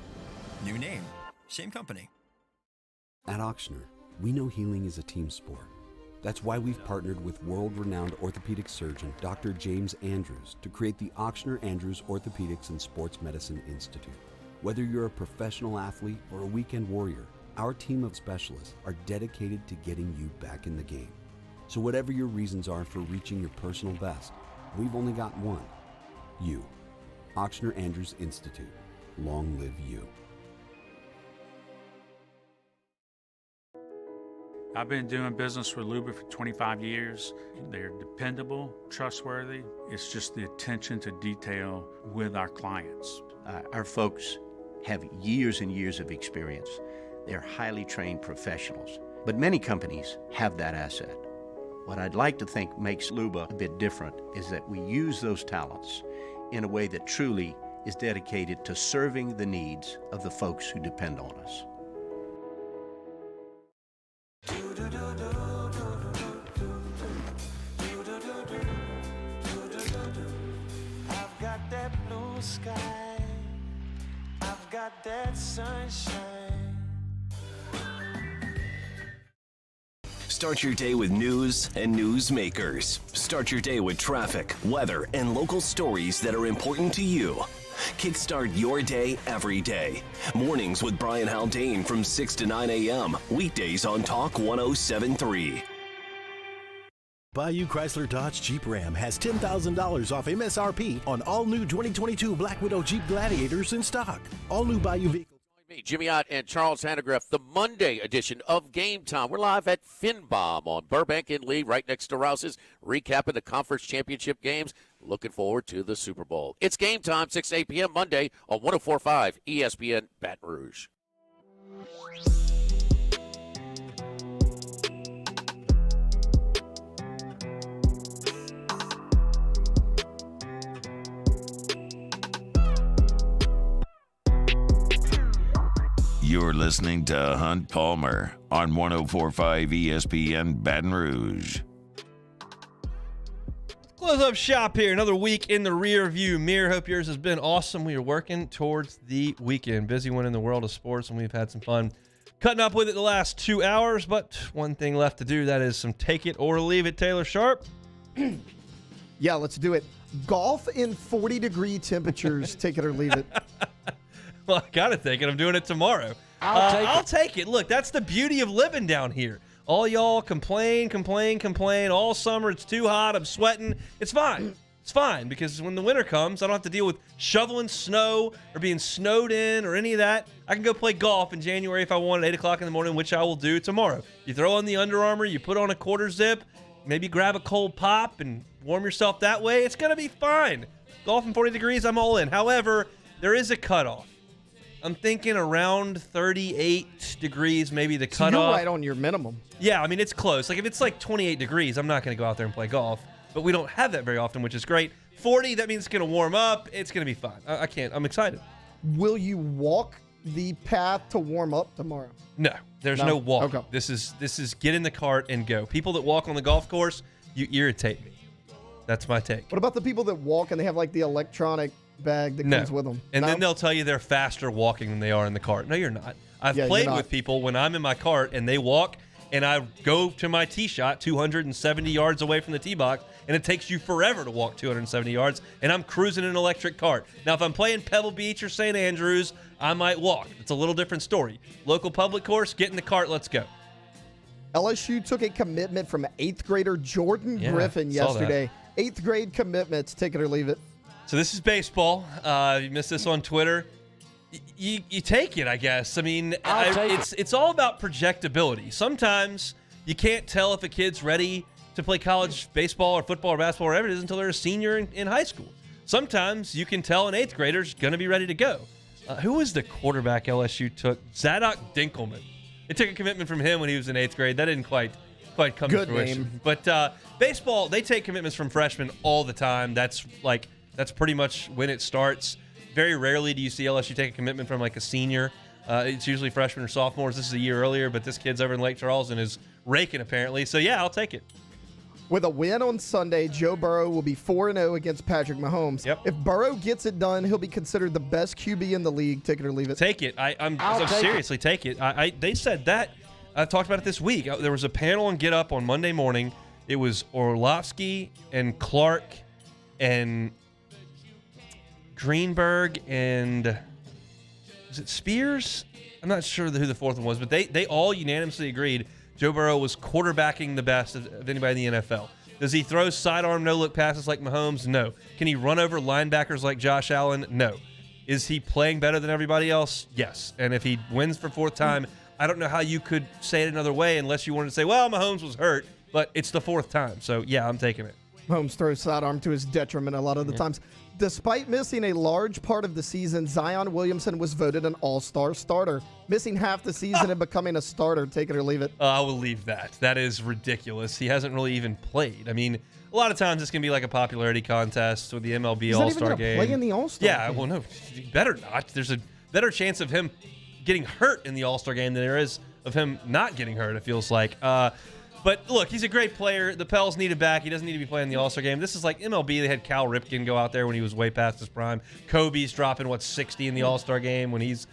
S6: New name, same company.
S22: At Auctioner, we know healing is a team sport. That's why we've partnered with world-renowned orthopedic surgeon Dr. James Andrews to create the Ochsner Andrews Orthopedics and Sports Medicine Institute. Whether you're a professional athlete or a weekend warrior, our team of specialists are dedicated to getting you back in the game. So whatever your reasons are for reaching your personal best, we've only got one. You. Ochsner Andrews Institute. Long live you.
S23: I've been doing business with Luba for 25 years. They're dependable, trustworthy. It's just the attention to detail with our clients.
S24: Our folks have years and years of experience. They're highly trained professionals. But many companies have that asset. What I'd like to think makes Luba a bit different is that we use those talents in a way that truly is dedicated to serving the needs of the folks who depend on us.
S12: I've got that blue sky, I've got that sunshine.
S9: Start your day with news and newsmakers. Start your day with traffic, weather, and local stories that are important to you. Kickstart your day every day. Mornings with Brian Haldane from 6 to 9 a.m. Weekdays on Talk 107.3.
S4: Bayou Chrysler Dodge Jeep Ram has $10,000 off MSRP on all new 2022 Black Widow Jeep Gladiators in stock. All new Bayou vehicles.
S13: Me, Jimmy Ott, and Charles Hanegraaff, the Monday edition of Game Time. We're live at Finbom on Burbank and Lee, right next to Rouse's, recapping the conference championship games. Looking forward to the Super Bowl. It's Game Time, 6 to 8 p.m. Monday on 104.5 ESPN Baton Rouge.
S2: You're listening to Hunt Palmer on 104.5 ESPN Baton Rouge.
S3: Close up shop here. Another week in the rear view mirror. Hope yours has been awesome. We are working towards the weekend. Busy one in the world of sports, and we've had some fun cutting up with it the last 2 hours. But one thing left to do, that is some take it or leave it. Taylor Sharp.
S14: Yeah, let's do it. Golf in 40-degree temperatures. Take it or leave it.
S3: Well, I got to take it. I'm doing it tomorrow. I'll take it. Look, that's the beauty of living down here. All y'all complain all summer. It's too hot. I'm sweating. It's fine. It's fine because when the winter comes, I don't have to deal with shoveling snow or being snowed in or any of that. I can go play golf in January if I want at 8 o'clock in the morning, which I will do tomorrow. You throw on the Under Armour, you put on a quarter zip, maybe grab a cold pop and warm yourself that way. It's going to be fine. Golf in 40 degrees, I'm all in. However, there is a cutoff. I'm thinking around 38 degrees, maybe the cutoff.
S14: So you're right on your minimum.
S3: Yeah, I mean, it's close. Like, if it's like 28 degrees, I'm not going to go out there and play golf. But we don't have that very often, which is great. 40, that means it's going to warm up. It's going to be fine. I can't. I'm excited.
S14: Will you walk the path to warm up tomorrow?
S3: No, there's no walk.
S14: Okay.
S3: This is get in the cart and go. People that walk on the golf course, you irritate me. That's my take.
S14: What about the people that walk and they have like the electronic bag that comes with them?
S3: And then they'll tell you they're faster walking than they are in the cart. No, you're not. I've played with people when I'm in my cart and they walk and I go to my tee shot 270 yards away from the tee box and it takes you forever to walk 270 yards and I'm cruising in an electric cart. Now, if I'm playing Pebble Beach or St. Andrews, I might walk. It's a little different story. Local public course, get in the cart, let's go.
S14: LSU took a commitment from 8th grader Jordan Griffin yesterday. 8th grade commitments, take it or leave it.
S3: So this is baseball. You missed this on Twitter. You take it, I guess. I mean, it's all about projectability. Sometimes you can't tell if a kid's ready to play college baseball or football or basketball or whatever it is until they're a senior in high school. Sometimes you can tell an 8th grader's going to be ready to go. Who was the quarterback LSU took? Zadok Dinkelman. They took a commitment from him when he was in 8th grade. That didn't quite come to fruition. Name. But baseball, they take commitments from freshmen all the time. That's pretty much when it starts. Very rarely do you see LSU take a commitment from like a senior. It's usually freshmen or sophomores. This is a year earlier, but this kid's over in Lake Charles and is raking apparently. So yeah, I'll take it.
S14: With a win on Sunday, Joe Burrow will be 4-0 against Patrick Mahomes.
S3: Yep.
S14: If Burrow gets it done, he'll be considered the best QB in the league. Take it or leave it.
S3: Take it. I'll seriously take it. They said that I talked about it this week. There was a panel on Get Up on Monday morning. It was Orlovsky and Clark and Greenberg and was it Spears? I'm not sure who the fourth one was, but they all unanimously agreed Joe Burrow was quarterbacking the best of anybody in the NFL. Does he throw sidearm no-look passes like Mahomes? No. Can he run over linebackers like Josh Allen? No. Is he playing better than everybody else? Yes. And if he wins for fourth time, I don't know how you could say it another way unless you wanted to say, well, Mahomes was hurt, but it's the fourth time. So, yeah, I'm taking it.
S14: Mahomes throws sidearm to his detriment a lot of the times. Despite missing a large part of the season, Zion Williamson was voted an all-star starter. Missing half the season and becoming a starter, take it or leave it.
S3: I will leave that. That is ridiculous. He hasn't really even played. I mean, a lot of times it's going to be like a popularity contest with the MLB All-Star game.
S14: Play in the All-Star
S3: game. Well, no, he better not. There's a better chance of him getting hurt in the All-Star game than there is of him not getting hurt, it feels like. But look, he's a great player. The Pels need him back. He doesn't need to be playing the All-Star game. This is like MLB. They had Cal Ripken go out there when he was way past his prime. Kobe's dropping, 60 in the All-Star game when he's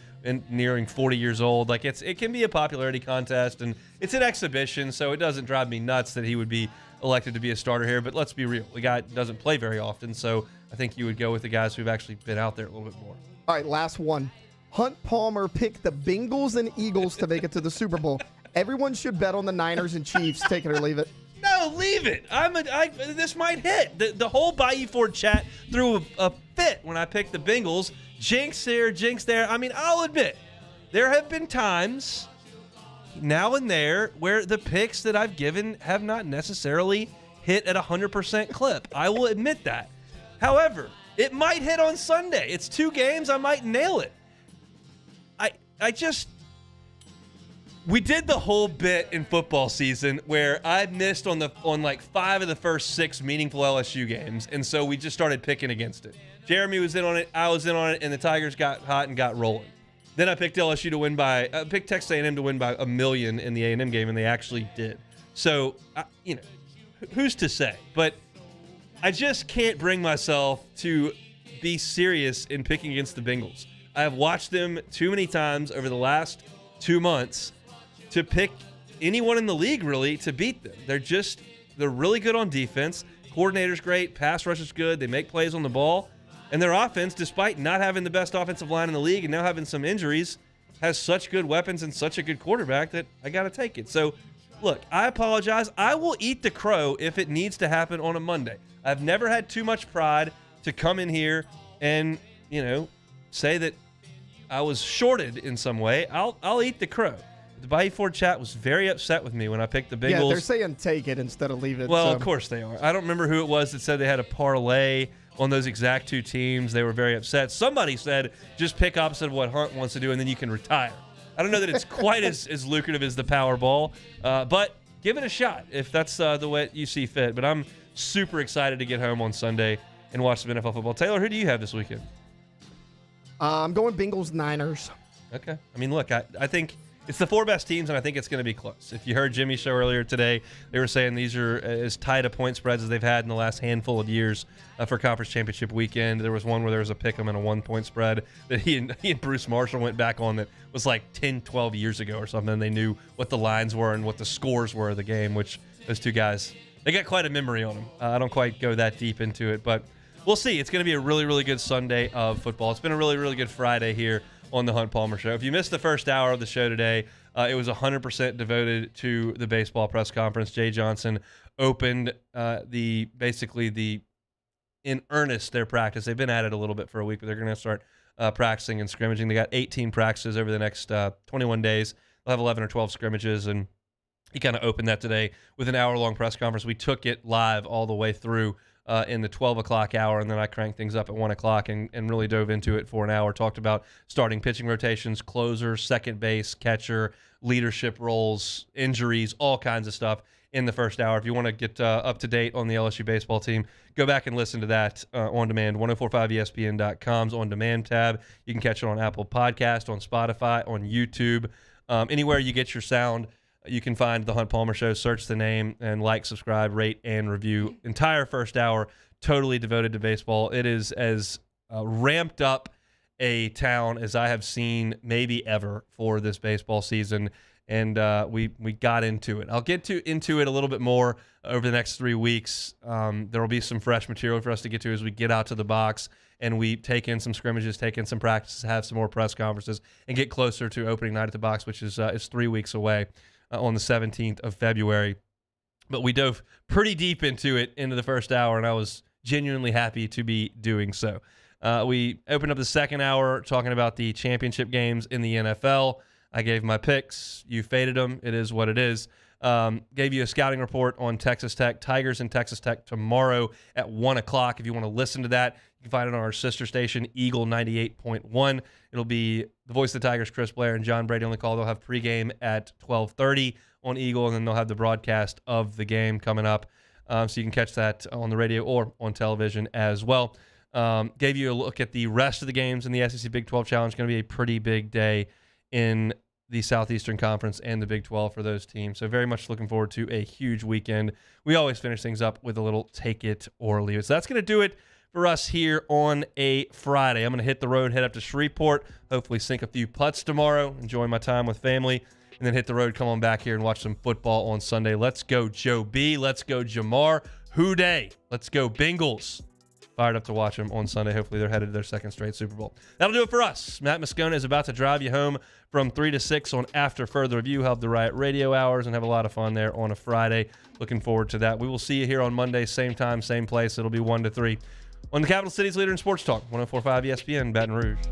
S3: nearing 40 years old. Like it can be a popularity contest, and it's an exhibition, so it doesn't drive me nuts that he would be elected to be a starter here. But let's be real. The guy doesn't play very often, so I think you would go with the guys who've actually been out there a little bit more.
S14: All right, last one. Hunt Palmer picked the Bengals and Eagles to make it to the Super Bowl. Everyone should bet on the Niners and Chiefs. Take it or leave it.
S3: No, leave it. This might hit. The whole Bayou Ford chat threw a fit when I picked the Bengals. Jinx here, jinx there. I mean, I'll admit, there have been times now and there where the picks that I've given have not necessarily hit at 100% clip. I will admit that. However, it might hit on Sunday. It's 2 games. I might nail it. We did the whole bit in football season where I missed on like 5 of the first 6 meaningful LSU games, and so we just started picking against it. Jeremy was in on it, I was in on it, and the Tigers got hot and got rolling. Then I picked LSU to win by, picked Texas A&M to win by 1 million in the A&M game, and they actually did. So, who's to say? But I just can't bring myself to be serious in picking against the Bengals. I have watched them too many times over the last 2 months to pick anyone in the league, really, to beat them. They're really good on defense. Coordinator's great. Pass rush is good. They make plays on the ball. And their offense, despite not having the best offensive line in the league and now having some injuries, has such good weapons and such a good quarterback that I got to take it. So, look, I apologize. I will eat the crow if it needs to happen on a Monday. I've never had too much pride to come in here and, say that I was shorted in some way. I'll eat the crow. The Bayou Ford chat was very upset with me when I picked the Bengals.
S14: Yeah, they're saying take it instead of leave it.
S3: Well, of course they are. I don't remember who it was that said they had a parlay on those exact 2 teams. They were very upset. Somebody said just pick opposite of what Hunt wants to do and then you can retire. I don't know that it's quite as lucrative as the Powerball, but give it a shot if that's the way you see fit. But I'm super excited to get home on Sunday and watch some NFL football. Taylor, who do you have this weekend?
S14: I'm going Bengals Niners.
S3: Okay. I mean, look, I think it's the 4 best teams, and I think it's going to be close. If you heard Jimmy's show earlier today, they were saying these are as tight a point spreads as they've had in the last handful of years for Conference Championship weekend. There was one where there was a pick 'em and a 1-point spread that he and Bruce Marshall went back on that was like 10, 12 years ago or something. They knew what the lines were and what the scores were of the game, which those 2 guys, they got quite a memory on them. I don't quite go that deep into it, but we'll see. It's going to be a really, really good Sunday of football. It's been a really, really good Friday here on the Hunt Palmer Show. If you missed the first hour of the show today, it was 100% devoted to the baseball press conference. Jay Johnson opened in earnest their practice. They've been at it a little bit for a week, but they're going to start practicing and scrimmaging. They got 18 practices over the next 21 days. They'll have 11 or 12 scrimmages, and he kind of opened that today with an hour-long press conference. We took it live all the way through in the 12 o'clock hour, and then I cranked things up at 1 o'clock and really dove into it for an hour. Talked about starting pitching rotations, closer, second base, catcher, leadership roles, injuries, all kinds of stuff in the first hour. If you want to get up to date on the LSU baseball team, go back and listen to that on demand. 1045ESPN.com's on demand tab. You can catch it on Apple Podcast, on Spotify, on YouTube, anywhere you get your sound. You can find The Hunt Palmer Show, search the name, and like, subscribe, rate, and review. Entire first hour, totally devoted to baseball. It is as ramped up a town as I have seen maybe ever for this baseball season. and we got into it. I'll get into it a little bit more over the next 3 weeks. There will be some fresh material for us to get to as we get out to the box and we take in some scrimmages, take in some practices, have some more press conferences, and get closer to opening night at the box, which is 3 weeks away on the 17th of February. But we dove pretty deep into the first hour, and I was genuinely happy to be doing so. We opened up the second hour talking about the championship games in the NFL. I gave my picks. You faded them. It is what it is. Gave you a scouting report on Texas Tech. Tigers and Texas Tech tomorrow at 1 o'clock. If you want to listen to that, you can find it on our sister station, Eagle 98.1. It'll be the voice of the Tigers, Chris Blair, and John Brady on the call. They'll have pregame at 12:30 on Eagle, and then they'll have the broadcast of the game coming up. So you can catch that on the radio or on television as well. Gave you a look at the rest of the games in the SEC Big 12 Challenge. Going to be a pretty big day in the Southeastern Conference and the Big 12 for those teams. So very much looking forward to a huge weekend. We always finish things up with a little take it or leave it. So that's going to do it for us here on a Friday. I'm going to hit the road, head up to Shreveport, hopefully sink a few putts tomorrow, enjoy my time with family, and then hit the road, come on back here and watch some football on Sunday. Let's go Joe B. Let's go Jamar. Houday. Let's go Bengals. Fired up to watch them on Sunday. Hopefully they're headed to their second straight Super Bowl. That'll do it for us. Matt Moscona is about to drive you home from 3 to 6 on After Further Review. Have the Riot Radio Hours and have a lot of fun there on a Friday. Looking forward to that. We will see you here on Monday, same time, same place. It'll be 1 to 3 on the Capital City's leader in sports talk, 104.5 ESPN, Baton Rouge.